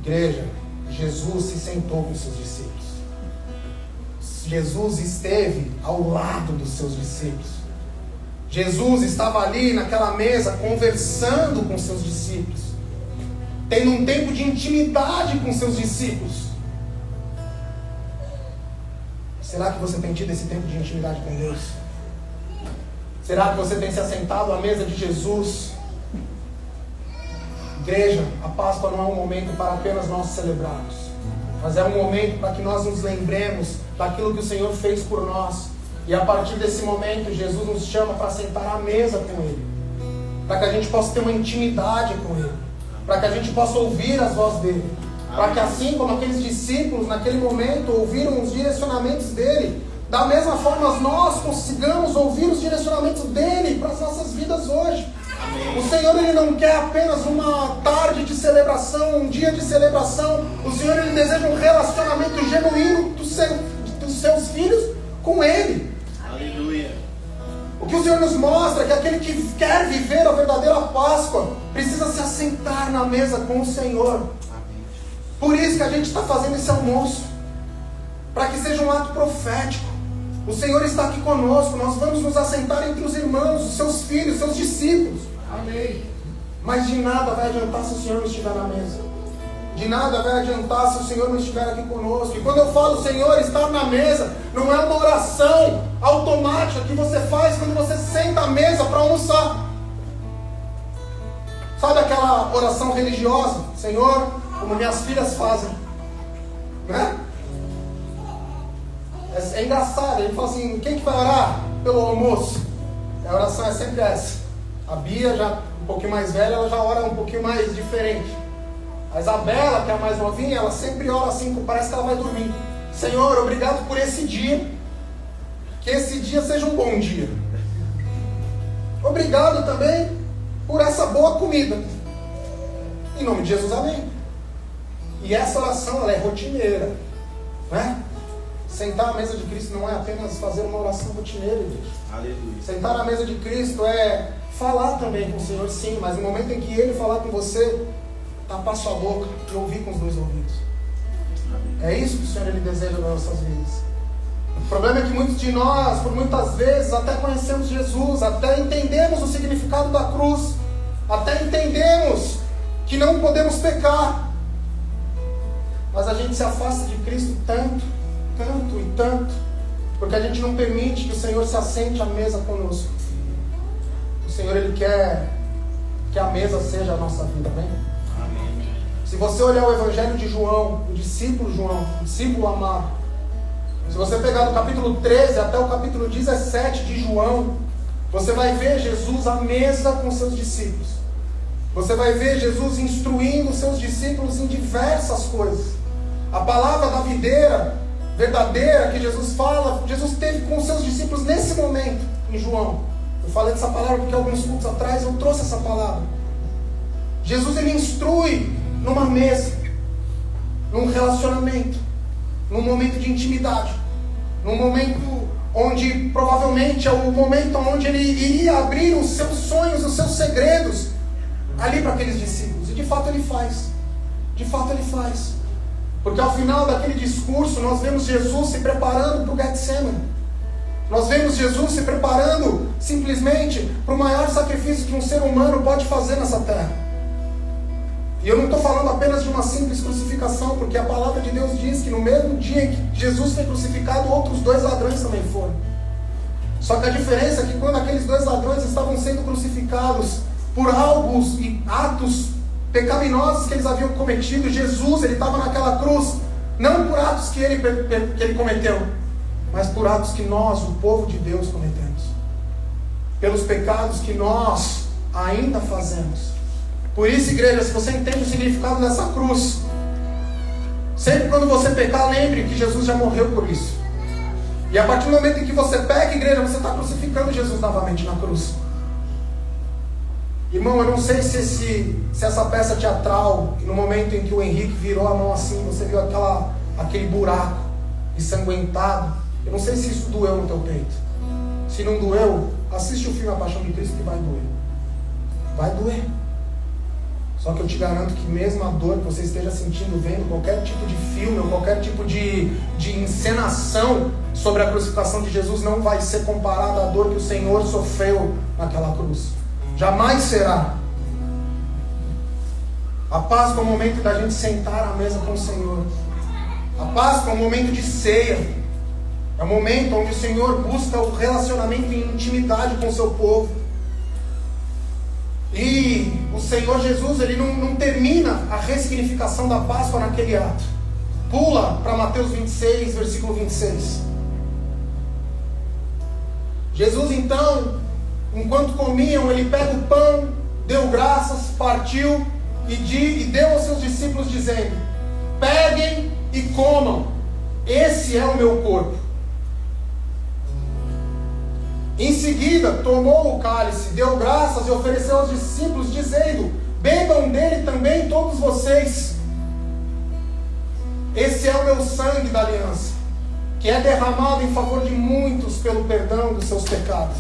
[SPEAKER 2] Igreja, Jesus se sentou com seus discípulos. Jesus esteve ao lado dos seus discípulos. Jesus estava ali naquela mesa conversando com seus discípulos, tendo um tempo de intimidade com seus discípulos. Será que você tem tido esse tempo de intimidade com Deus? Será que você tem se assentado à mesa de Jesus? Igreja, a Páscoa não é um momento para apenas nós celebrarmos, mas é um momento para que nós nos lembremos daquilo que o Senhor fez por nós. E a partir desse momento, Jesus nos chama para sentar à mesa com Ele, para que a gente possa ter uma intimidade com Ele, para que a gente possa ouvir as vozes dEle, para que assim como aqueles discípulos naquele momento ouviram os direcionamentos dEle, da mesma forma nós consigamos ouvir os direcionamentos dEle para as nossas vidas hoje. O Senhor, Ele não quer apenas uma tarde de celebração, um dia de celebração. O Senhor, Ele deseja um relacionamento genuíno dos seus filhos com Ele.
[SPEAKER 5] Aleluia.
[SPEAKER 2] O que o Senhor nos mostra é que aquele que quer viver a verdadeira Páscoa precisa se assentar na mesa com o Senhor. Por isso que a gente está fazendo esse almoço, para que seja um ato profético. O Senhor está aqui conosco, nós vamos nos assentar entre os irmãos, os seus filhos, seus discípulos.
[SPEAKER 7] Amém.
[SPEAKER 2] Mas de nada vai adiantar se o Senhor não estiver na mesa. De nada vai adiantar se o Senhor não estiver aqui conosco. E quando eu falo Senhor estar na mesa, não é uma oração automática que você faz quando você senta à mesa para almoçar. Sabe aquela oração religiosa? Senhor, como minhas filhas fazem. Né? É engraçado, ele fala assim, quem que vai orar pelo almoço? A oração é sempre essa. A Bia, já um pouquinho mais velha, ela já ora um pouquinho mais diferente. A Isabela, que é a mais novinha, ela sempre ora assim, parece que ela vai dormir. Senhor, obrigado por esse dia. Que esse dia seja um bom dia. Obrigado também por essa boa comida. Em nome de Jesus, amém. E essa oração, ela é rotineira. Né? Sentar à mesa de Cristo não é apenas fazer uma oração rotineira, igreja.
[SPEAKER 5] Aleluia.
[SPEAKER 2] Sentar à mesa de Cristo é falar também com o Senhor, sim, mas no momento em que Ele falar com você, tapar sua boca e ouvir com os dois ouvidos. É isso que o Senhor, Ele deseja nas nossas vidas. O problema é que muitos de nós, por muitas vezes, até conhecemos Jesus, até entendemos o significado da cruz, até entendemos que não podemos pecar, mas a gente se afasta de Cristo tanto, porque a gente não permite que o Senhor se assente à mesa conosco. O Senhor, Ele quer que a mesa seja a nossa vida, amém?
[SPEAKER 5] Amém.
[SPEAKER 2] Se você olhar o Evangelho de João, o discípulo João, o discípulo amado, se você pegar do capítulo 13 até o capítulo 17 de João, você vai ver Jesus à mesa com seus discípulos. Você vai ver Jesus instruindo seus discípulos em diversas coisas. A palavra da videira verdadeira que Jesus fala, Jesus teve com os seus discípulos nesse momento, em João. Eu falei dessa palavra porque alguns cultos atrás eu trouxe essa palavra. Jesus, Ele instrui numa mesa, num relacionamento, num momento de intimidade, num momento onde provavelmente é o momento onde Ele iria abrir os seus sonhos, os seus segredos ali para aqueles discípulos. E de fato Ele faz. De fato Ele faz. Porque ao final daquele discurso nós vemos Jesus se preparando para o Getsemane. Nós vemos Jesus se preparando simplesmente para o maior sacrifício que um ser humano pode fazer nessa terra. E eu não estou falando apenas de uma simples crucificação, porque a palavra de Deus diz que no mesmo dia em que Jesus foi crucificado, outros 2 ladrões também foram. Só que a diferença é que quando aqueles 2 ladrões estavam sendo crucificados por algo e atos pecaminosos que eles haviam cometido, Jesus, Ele estava naquela cruz, não por atos que ele cometeu, mas por atos que nós, o povo de Deus, cometemos, pelos pecados que nós ainda fazemos. Por isso, igreja, se você entende o significado dessa cruz, sempre quando você pecar, lembre que Jesus já morreu por isso. E a partir do momento em que você peca, igreja, você está crucificando Jesus novamente na cruz. Irmão, eu não sei se essa peça teatral, no momento em que o Henrique virou a mão assim, você viu aquele buraco ensanguentado, eu não sei se isso doeu no teu peito. Se não doeu, assiste o filme A Paixão de Cristo que vai doer. Vai doer. Só que eu te garanto que mesmo a dor que você esteja sentindo, vendo qualquer tipo de filme ou qualquer tipo de encenação sobre a crucificação de Jesus, não vai ser comparada à dor que o Senhor sofreu naquela cruz. Jamais será. A Páscoa é o momento da gente sentar à mesa com o Senhor. A Páscoa é um momento de ceia. É um momento onde o Senhor busca o relacionamento em intimidade com o seu povo. E o Senhor Jesus, Ele não termina a ressignificação da Páscoa naquele ato. Pula para Mateus 26, versículo 26. Jesus então, enquanto comiam, Ele pega o pão, deu graças, partiu e deu aos seus discípulos dizendo: peguem e comam, esse é o meu corpo. Em seguida, tomou o cálice, deu graças e ofereceu aos discípulos, dizendo: bebam dele também todos vocês. Esse é o meu sangue da aliança, que é derramado em favor de muitos pelo perdão dos seus pecados.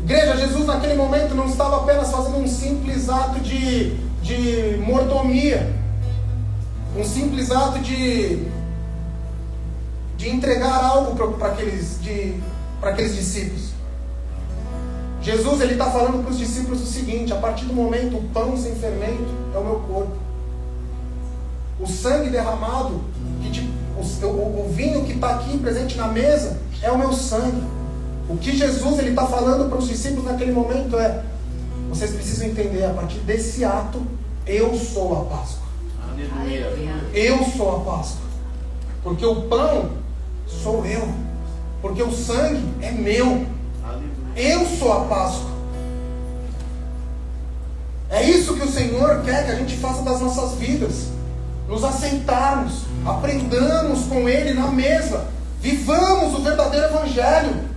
[SPEAKER 2] Igreja, Jesus naquele momento não estava apenas fazendo um simples ato de mordomia, um simples ato de entregar algo para aqueles discípulos. Jesus está falando para os discípulos o seguinte: a partir do momento, o pão sem fermento é o meu corpo. O sangue derramado, o vinho que está aqui presente na mesa, é o meu sangue. O que Jesus está falando para os discípulos naquele momento é: vocês precisam entender, a partir desse ato, eu sou a Páscoa.
[SPEAKER 5] Aleluia.
[SPEAKER 2] Eu sou a Páscoa. Porque o pão sou eu. Porque o sangue é meu. Eu sou a Páscoa. É isso que o Senhor quer que a gente faça das nossas vidas. Nos assentarmos, aprendamos com Ele na mesa, vivamos o verdadeiro Evangelho.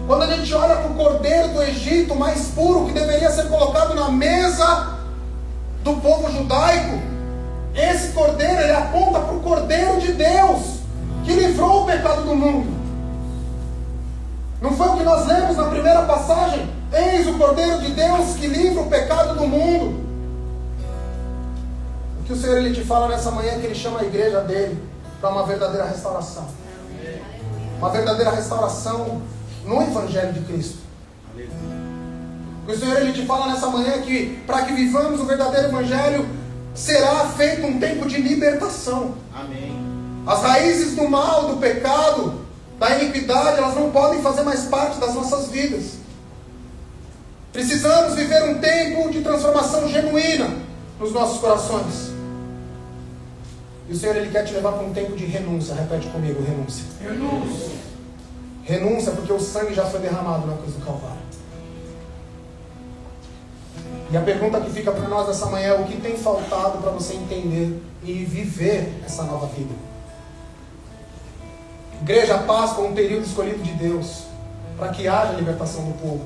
[SPEAKER 2] Quando a gente olha para o cordeiro do Egito mais puro, que deveria ser colocado na mesa do povo judaico, esse cordeiro, ele aponta para o cordeiro de Deus, que livrou o pecado do mundo. Não foi o que nós lemos na primeira passagem? Eis o cordeiro de Deus que livra o pecado do mundo. O que o Senhor ele te fala nessa manhã é que Ele chama a igreja dele para uma verdadeira restauração. Uma verdadeira restauração no Evangelho de Cristo. O que o Senhor ele te fala nessa manhã é que para que vivamos o verdadeiro Evangelho, será feito um tempo de libertação.
[SPEAKER 5] Amém.
[SPEAKER 2] As raízes do mal, do pecado, da iniquidade, elas não podem fazer mais parte das nossas vidas. Precisamos viver um tempo de transformação genuína nos nossos corações. E o Senhor ele quer te levar para um tempo de renúncia. Repete comigo: renúncia.
[SPEAKER 7] Renúncia.
[SPEAKER 2] Renúncia, porque o sangue já foi derramado na cruz do Calvário. E a pergunta que fica para nós essa manhã é: o que tem faltado para você entender e viver essa nova vida? Igreja, a Páscoa é um período escolhido de Deus para que haja libertação do povo.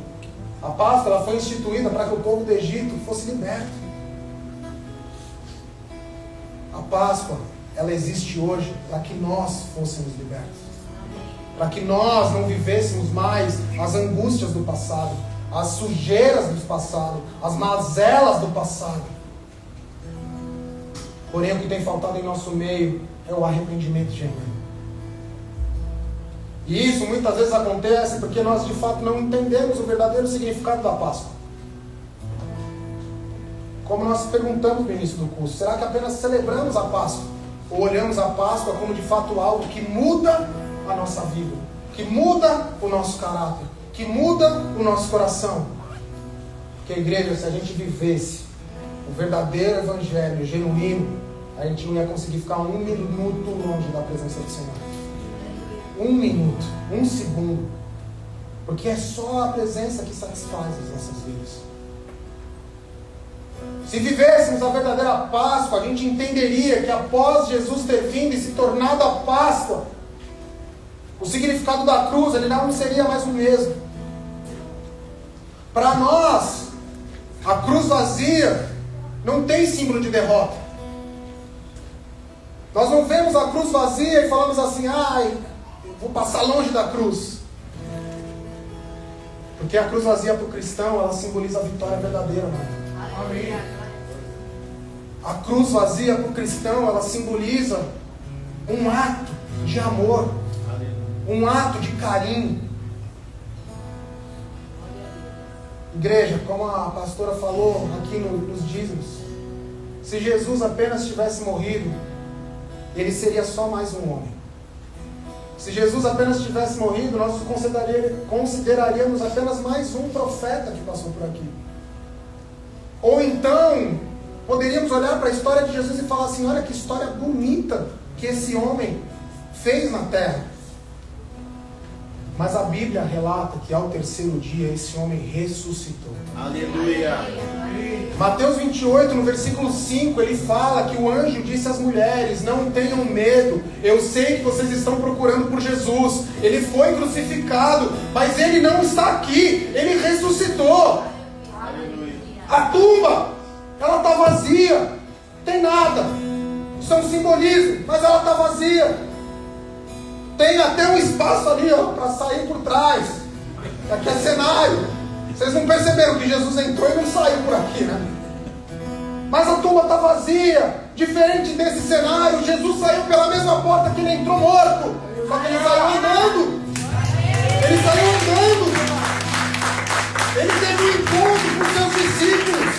[SPEAKER 2] A Páscoa ela foi instituída para que o povo do Egito fosse liberto. A Páscoa, ela existe hoje para que nós fôssemos libertos. Para que nós não vivêssemos mais as angústias do passado, as sujeiras do passado, as mazelas do passado. Porém, o que tem faltado em nosso meio é o arrependimento genuíno. E isso muitas vezes acontece porque nós de fato não entendemos o verdadeiro significado da Páscoa. Como nós perguntamos no início do curso, será que apenas celebramos a Páscoa? Ou olhamos a Páscoa como de fato algo que muda a nossa vida, que muda o nosso caráter, que muda o nosso coração? Porque, igreja, se a gente vivesse o verdadeiro Evangelho genuíno, a gente não ia conseguir ficar um minuto longe da presença do Senhor. 1 minuto, 1 segundo. Porque é só a presença que satisfaz as nossas vidas. Se vivêssemos a verdadeira Páscoa, a gente entenderia que após Jesus ter vindo e se tornado a Páscoa, o significado da cruz, ele não seria mais o mesmo. Para nós, a cruz vazia não tem símbolo de derrota. Nós não vemos a cruz vazia e falamos assim: ai, vou passar longe da cruz. Porque a cruz vazia para o cristão, ela simboliza a vitória verdadeira, mano.
[SPEAKER 7] Amém.
[SPEAKER 2] A cruz vazia para o cristão, ela simboliza um ato de amor, um ato de carinho. Igreja, como a pastora falou aqui nos dízimos, se Jesus apenas tivesse morrido, ele seria só mais um homem. Se Jesus apenas tivesse morrido, nós consideraríamos apenas mais um profeta que passou por aqui. Ou então, poderíamos olhar para a história de Jesus e falar assim: olha que história bonita que esse homem fez na terra. Mas a Bíblia relata que ao terceiro dia esse homem ressuscitou.
[SPEAKER 5] Aleluia.
[SPEAKER 2] Mateus 28, no versículo 5, ele fala que o anjo disse às mulheres: não tenham medo, eu sei que vocês estão procurando por Jesus, ele foi crucificado, mas ele não está aqui, ele ressuscitou. A tumba, ela está vazia, não tem nada, isso é um simbolismo, mas ela está vazia. Tem até um espaço ali para sair por trás, aqui é cenário. Vocês não perceberam que Jesus entrou e não saiu por aqui, né? Mas a tumba está vazia. Diferente desse cenário, Jesus saiu pela mesma porta que ele entrou morto. Só que ele saiu andando. Ele saiu andando. Ele teve um encontro com seus discípulos.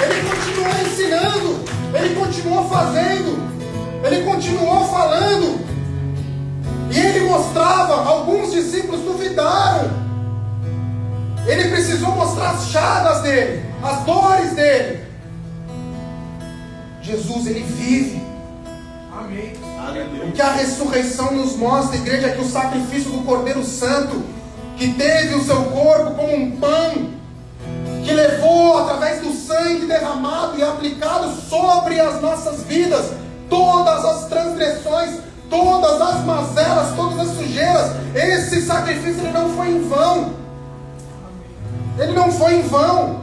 [SPEAKER 2] Ele continuou ensinando. Ele continuou fazendo. Ele continuou falando. E ele mostrava. Alguns discípulos duvidaram. Ele precisou mostrar as chagas dele, as dores dele. Jesus, ele vive.
[SPEAKER 7] Amém.
[SPEAKER 2] O que a ressurreição nos mostra, igreja, é que o sacrifício do Cordeiro Santo, que teve o seu corpo como um pão, que levou através do sangue derramado e aplicado sobre as nossas vidas todas as transgressões, todas as mazelas, todas as sujeiras. Esse sacrifício ele não foi em vão. Ele não foi em vão.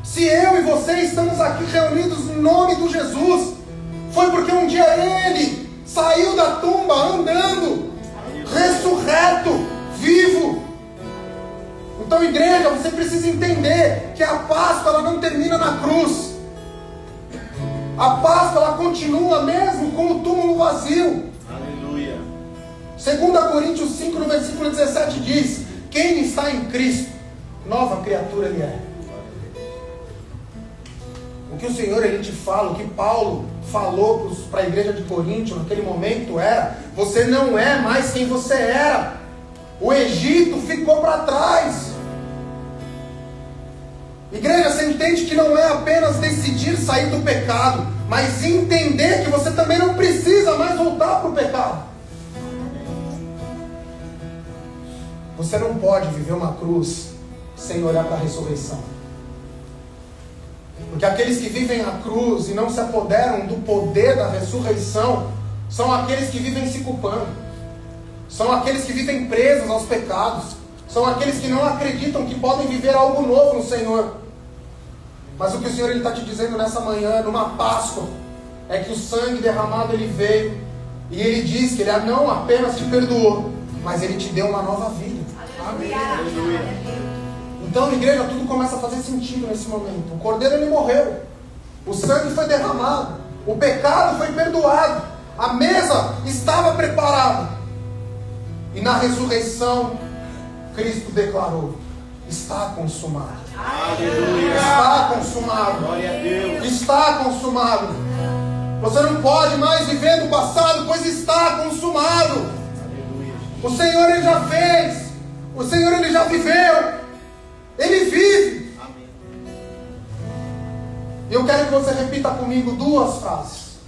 [SPEAKER 2] Se eu e você estamos aqui reunidos no nome de Jesus, foi porque um dia ele saiu da tumba andando, ressurreto, vivo. Então, igreja, você precisa entender que a Páscoa ela não termina na cruz. A Páscoa ela continua mesmo com o túmulo vazio.
[SPEAKER 5] Aleluia.
[SPEAKER 2] 2 Coríntios 5, no versículo 17 diz: quem está em Cristo, nova criatura ele é. O que o Senhor ele te fala, o que Paulo falou para a igreja de Corinto naquele momento era: você não é mais quem você era. O Egito ficou para trás. Igreja, você entende que não é apenas decidir sair do pecado, mas entender que você também não precisa mais voltar para o pecado. Você não pode viver uma cruz sem olhar para a ressurreição. Porque aqueles que vivem a cruz e não se apoderam do poder da ressurreição são aqueles que vivem se culpando, são aqueles que vivem presos aos pecados, são aqueles que não acreditam que podem viver algo novo no Senhor. Mas o que o Senhor está te dizendo nessa manhã, numa Páscoa, é que o sangue derramado ele veio e ele diz que ele não apenas te perdoou, mas ele te deu uma nova vida.
[SPEAKER 7] Amém.
[SPEAKER 2] Então, igreja, tudo começa a fazer sentido nesse momento. O Cordeiro ele morreu, o sangue foi derramado, o pecado foi perdoado, a mesa estava preparada. E na ressurreição, Cristo declarou: está consumado.
[SPEAKER 5] Aleluia.
[SPEAKER 2] Está consumado.
[SPEAKER 5] Glória a Deus.
[SPEAKER 2] Está consumado. Você não pode mais viver do passado, pois está consumado.
[SPEAKER 5] Aleluia.
[SPEAKER 2] O Senhor ele já fez. O Senhor ele já viveu. Ele vive.
[SPEAKER 5] Amém.
[SPEAKER 2] E eu quero que você repita comigo duas frases.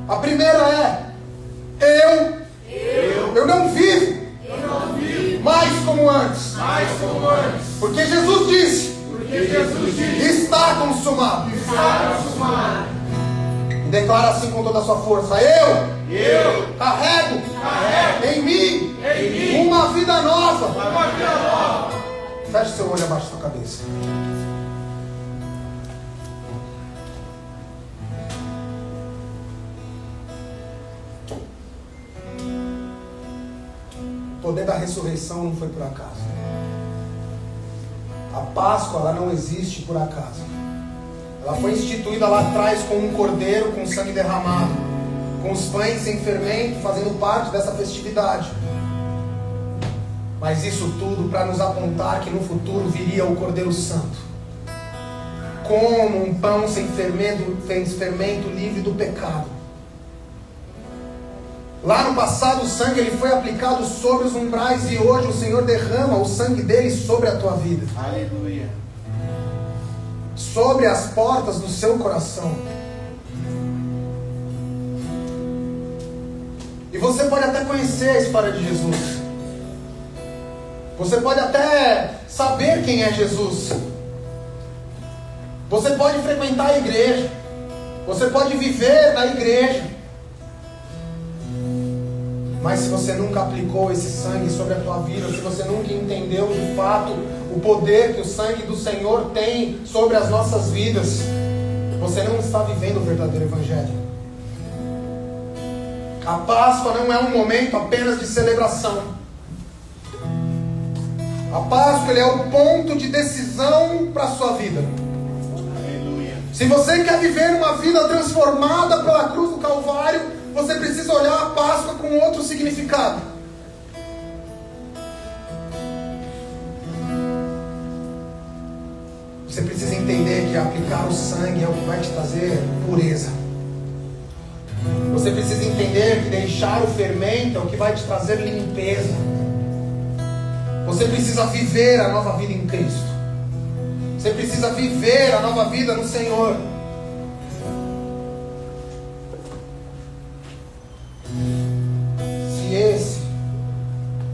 [SPEAKER 2] A primeira é: eu não vivo mais como antes. Porque Jesus disse: está consumado. E declara assim com toda a sua força: eu carrego em mim uma vida nova. Feche seu olho abaixo da sua cabeça. O poder da ressurreição não foi por acaso. A Páscoa ela não existe por acaso. Ela foi instituída lá atrás com um cordeiro com sangue derramado, com os pães sem fermento fazendo parte dessa festividade. Mas isso tudo para nos apontar que no futuro viria o Cordeiro Santo, como um pão sem fermento livre do pecado. Lá no passado o sangue ele foi aplicado sobre os umbrais e hoje o Senhor derrama o sangue dele sobre a tua vida.
[SPEAKER 5] Aleluia.
[SPEAKER 2] Sobre as portas do seu coração. E você pode até conhecer a história de Jesus. Você pode até saber quem é Jesus. Você pode frequentar a igreja. Você pode viver na igreja. Mas se você nunca aplicou esse sangue sobre a tua vida, se você nunca entendeu de fato o poder que o sangue do Senhor tem sobre as nossas vidas, você não está vivendo o verdadeiro evangelho. A Páscoa não é um momento apenas de celebração. A Páscoa ele é o ponto de decisão para a sua vida.
[SPEAKER 5] Aleluia.
[SPEAKER 2] Se você quer viver uma vida transformada pela cruz do Calvário, você precisa olhar a Páscoa com outro significado. Você precisa entender que aplicar o sangue é o que vai te trazer pureza. Você precisa entender que deixar o fermento é o que vai te trazer limpeza. Você precisa viver a nova vida em Cristo. Você precisa viver a nova vida no Senhor.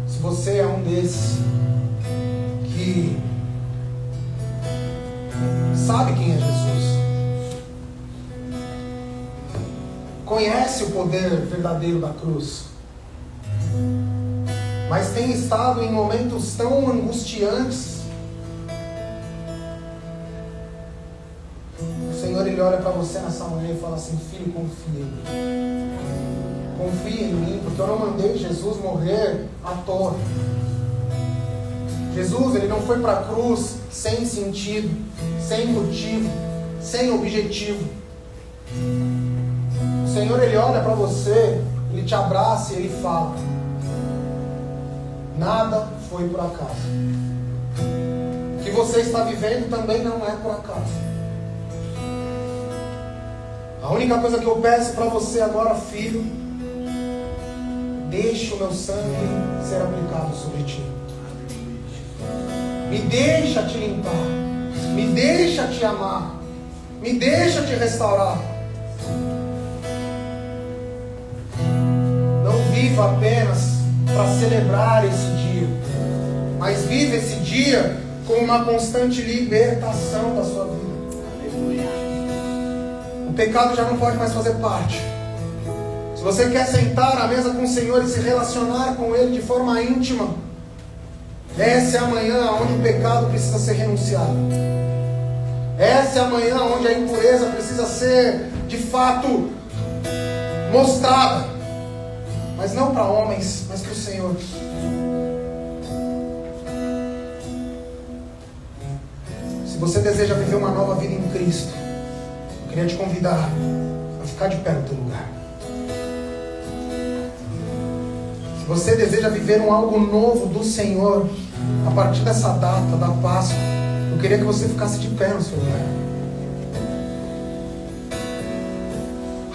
[SPEAKER 2] Se você é um desses que sabe quem é Jesus, conhece o poder verdadeiro da cruz, mas tem estado em momentos tão angustiantes, o Senhor ele olha para você nessa manhã e fala assim: filho, confia em mim. Confia em mim, porque eu não mandei Jesus morrer à toa. Jesus ele não foi para a cruz sem sentido, sem motivo, sem objetivo. O Senhor ele olha para você, ele te abraça e ele fala: nada foi por acaso. O que você está vivendo também não é por acaso. A única coisa que eu peço para você agora, filho, deixa o meu sangue ser aplicado sobre ti. Me deixa te limpar. Me deixa te amar. Me deixa te restaurar. Não viva apenas para celebrar esse dia, mas vive esse dia com uma constante libertação da sua vida. O pecado já não pode mais fazer parte. Se você quer sentar à mesa com o Senhor e se relacionar com Ele de forma íntima, essa é a manhã onde o pecado precisa ser renunciado. Essa é a manhã onde a impureza precisa ser, de fato, mostrada. Mas não para homens, mas para o Senhor. Se você deseja viver uma nova vida em Cristo, eu queria te convidar a ficar de pé no teu lugar. Se você deseja viver algo novo do Senhor, a partir dessa data da Páscoa, eu queria que você ficasse de pé no seu lugar.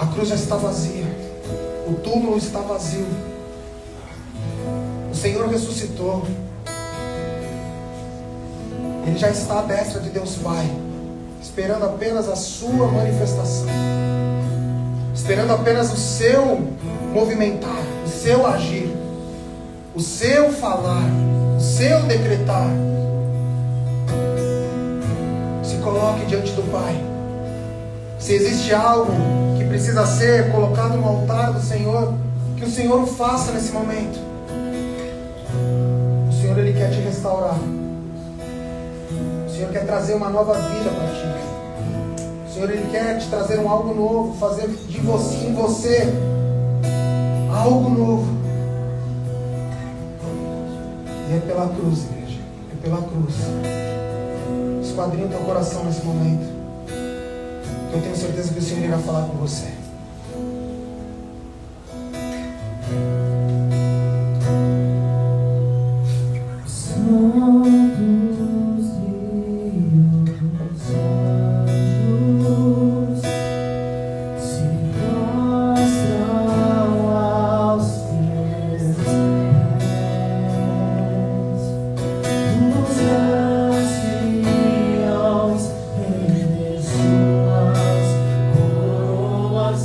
[SPEAKER 2] A cruz já está vazia. O túmulo está vazio. O Senhor ressuscitou. Ele já está à destra de Deus Pai, esperando apenas a sua manifestação, esperando apenas o seu movimentar, o seu agir, o seu falar, o seu decretar. Se coloque diante do Pai. Se existe algo que precisa ser colocado no altar do Senhor, que o Senhor o faça nesse momento. O Senhor ele quer te restaurar. O Senhor quer trazer uma nova vida para ti. O Senhor ele quer te trazer algo novo, fazer de você, em você algo novo. E é pela cruz, igreja. É pela cruz. Esquadrinha o teu coração nesse momento. Eu tenho certeza que o Senhor irá falar com você.
[SPEAKER 8] Coroas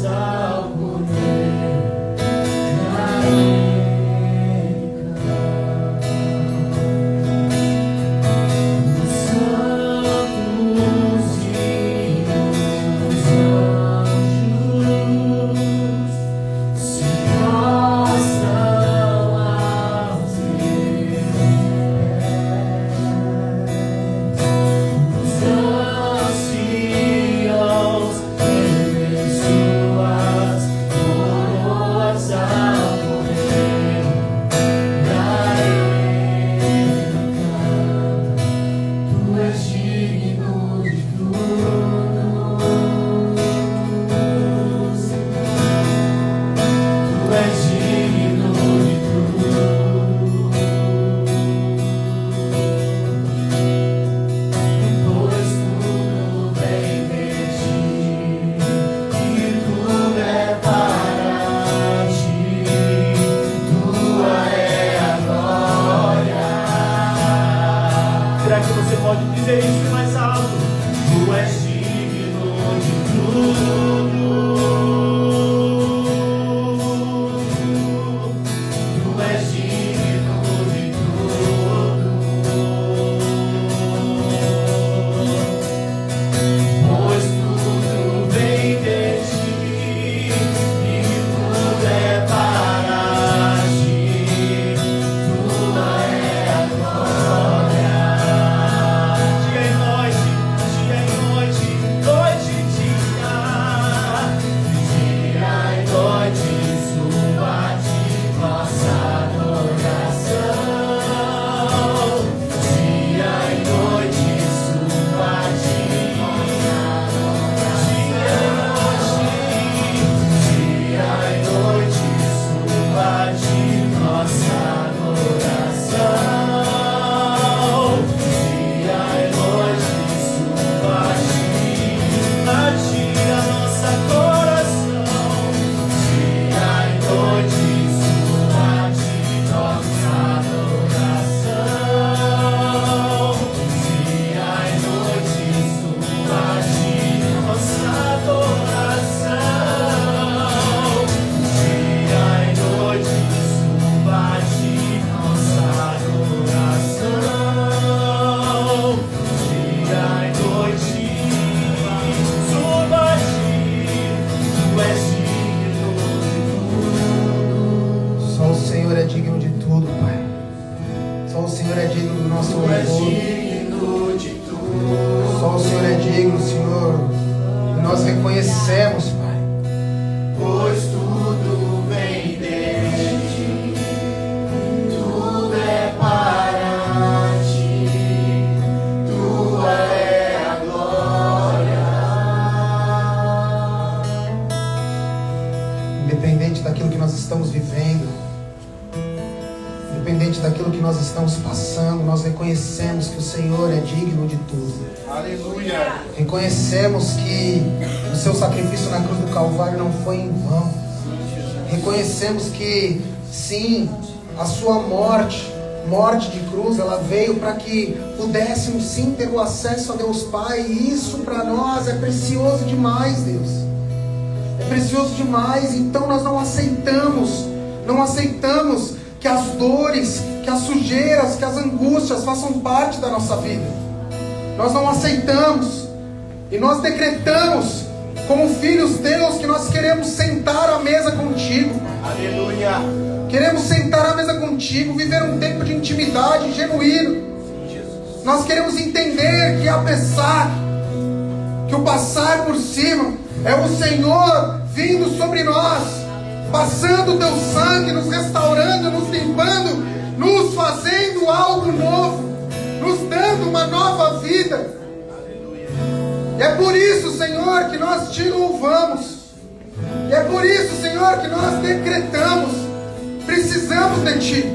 [SPEAKER 2] digno, Senhor. E nós reconhecemos, Pai.
[SPEAKER 5] Pois tudo vem de ti, tudo é para ti, tua é a glória.
[SPEAKER 2] Independente daquilo que nós estamos vivendo, independente daquilo que nós estamos passando, nós reconhecemos que o Senhor é digno de tudo.
[SPEAKER 5] Aleluia.
[SPEAKER 2] Reconhecemos que o seu sacrifício na cruz do Calvário não foi em vão. Reconhecemos que, sim, a sua morte de cruz, ela veio para que pudéssemos sim ter o acesso a Deus Pai. E isso para nós é precioso demais, Deus. É precioso demais. Então nós não aceitamos que as dores, que as sujeiras, que as angústias façam parte da nossa vida. Nós não aceitamos. E nós decretamos, como filhos teus, que nós queremos sentar à mesa contigo.
[SPEAKER 5] Aleluia.
[SPEAKER 2] Queremos sentar à mesa contigo, viver um tempo de intimidade genuíno. Nós queremos entender que apesar que o passar por cima é o Senhor vindo sobre nós, passando o teu sangue, nos restaurando, nos limpando, nos fazendo algo novo, nos dando uma nova vida. E é por isso, Senhor, que nós te louvamos. E é por isso, Senhor, que nós decretamos: precisamos de ti.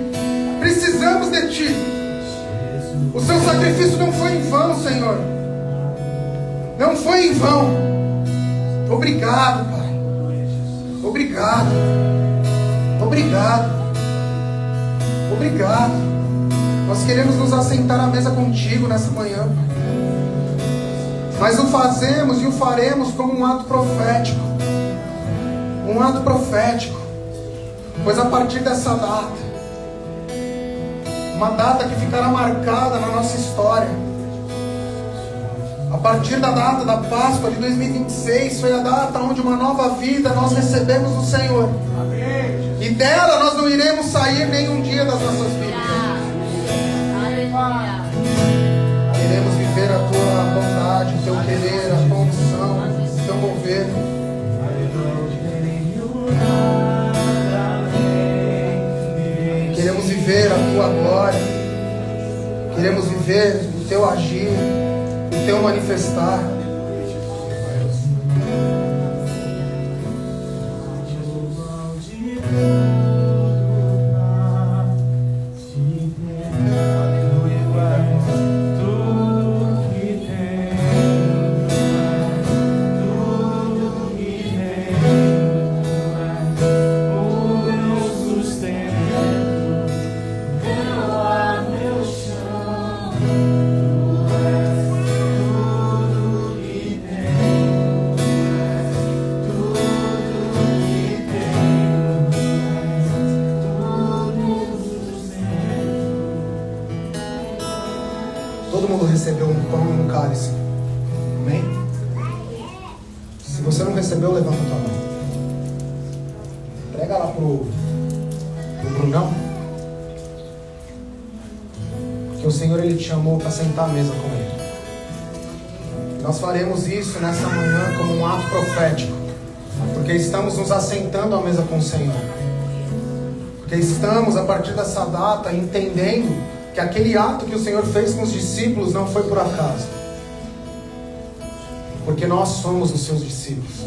[SPEAKER 2] Precisamos de ti. O seu sacrifício não foi em vão, Senhor. Não foi em vão. Obrigado, Pai. Obrigado. Obrigado. Obrigado. Nós queremos nos assentar à mesa contigo nessa manhã, Pai. Mas o fazemos e o faremos como um ato profético. Um ato profético. Pois a partir dessa data, uma data que ficará marcada na nossa história, a partir da data da Páscoa de 2026, foi a data onde uma nova vida nós recebemos do Senhor. Amém. E dela nós não iremos sair nenhum dia das nossas vidas. Queremos viver a tua bondade, o teu querer, a tua unção, o teu mover. Queremos viver a tua glória. Queremos viver o teu agir, o teu manifestar. Todo mundo recebeu um pão e um cálice. Amém? Se você não recebeu, levanta a tua mão. Entrega lá pro Brunão. Porque o Senhor, Ele te chamou para sentar à mesa com Ele. Nós faremos isso nessa manhã como um ato profético. Porque estamos nos assentando à mesa com o Senhor. Porque estamos, a partir dessa data, entendendo que aquele ato que o Senhor fez com os discípulos não foi por acaso. Porque nós somos os seus discípulos.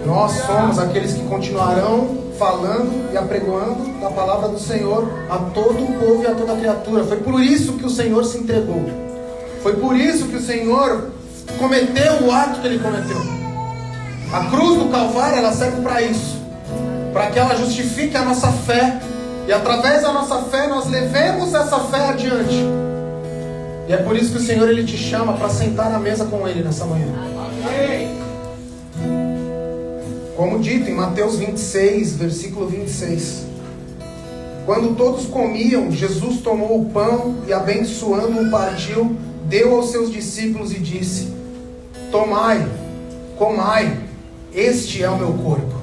[SPEAKER 2] Nós somos aqueles que continuarão falando e apregoando da palavra do Senhor a todo o povo e a toda criatura. Foi por isso que o Senhor se entregou. Foi por isso que o Senhor cometeu o ato que Ele cometeu. A cruz do Calvário, ela serve para isso. Para que ela justifique a nossa fé. E através da nossa fé, nós levemos essa fé adiante. E é por isso que o Senhor, Ele te chama para sentar na mesa com Ele nessa manhã. Como dito em Mateus 26, versículo 26. Quando todos comiam, Jesus tomou o pão e, abençoando-o, partiu, deu aos seus discípulos e disse: tomai, comai, este é o meu corpo.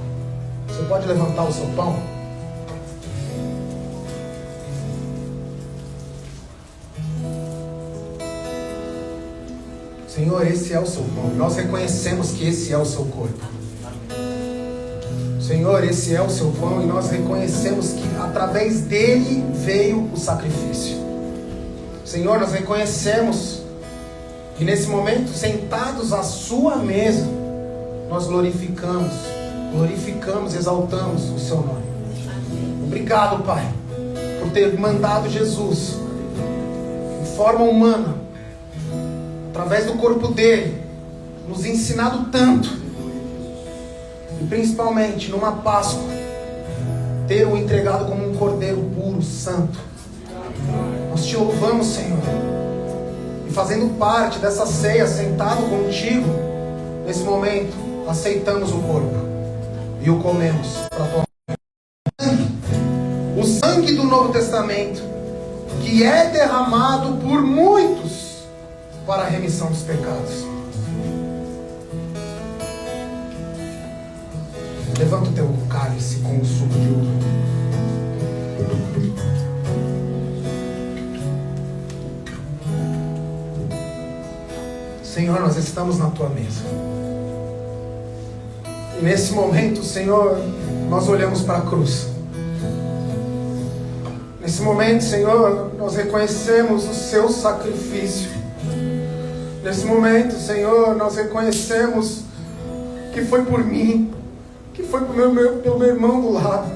[SPEAKER 2] Você pode levantar o seu pão? Senhor, esse é o seu pão. Nós reconhecemos que esse é o seu corpo. Senhor, esse é o seu pão e nós reconhecemos que através dele veio o sacrifício. Senhor, nós reconhecemos que nesse momento, sentados à sua mesa, nós glorificamos, exaltamos o seu nome. Obrigado, Pai, por ter mandado Jesus em forma humana, através do corpo dele, nos ensinado tanto, e principalmente numa Páscoa, ter o entregado como um cordeiro puro, santo. Nós te louvamos, Senhor, e fazendo parte dessa ceia, sentado contigo, nesse momento, aceitamos o corpo e o comemos para tua mão. O sangue do Novo Testamento, que é derramado por muitos para a remissão dos pecados. Levanta o teu cálice com o suco de uva. Senhor, nós estamos na tua mesa. E nesse momento, Senhor, nós olhamos para a cruz. Nesse momento, Senhor, nós reconhecemos o seu sacrifício. Nesse momento, Senhor, nós reconhecemos que foi por mim, que foi pelo meu irmão do lado,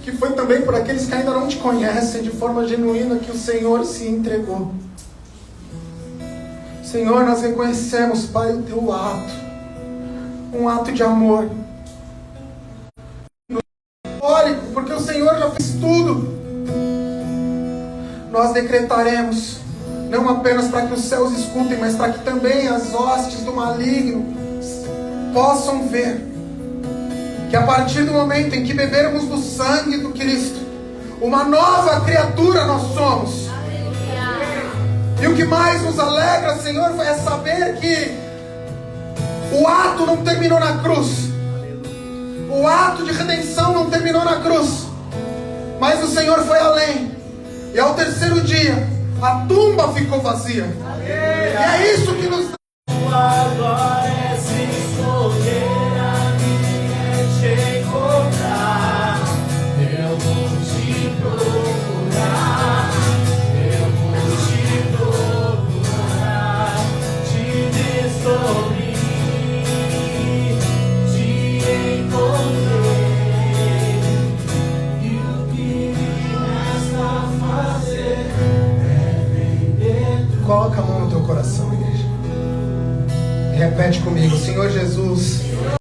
[SPEAKER 2] que foi também por aqueles que ainda não te conhecem de forma genuína que o Senhor se entregou. Senhor, nós reconhecemos, Pai, o teu ato, um ato de amor. Histórico, porque o Senhor já fez tudo. Nós decretaremos, não apenas para que os céus escutem, mas para que também as hostes do maligno possam ver que a partir do momento em que bebermos do sangue do Cristo, uma nova criatura nós somos. E o que mais nos alegra, Senhor, é saber que o ato não terminou na cruz. O ato de redenção não terminou na cruz, mas o Senhor foi além. E ao terceiro dia, a tumba ficou vazia. E é isso que nos
[SPEAKER 5] Agora é se escolher a mim, é te encontrar. Eu vou te procurar, eu vou te procurar. Te descobri, te encontrei. E o que me resta fazer é vender.
[SPEAKER 2] Coloca a mão no teu coração, igreja. Repete comigo: Senhor Jesus,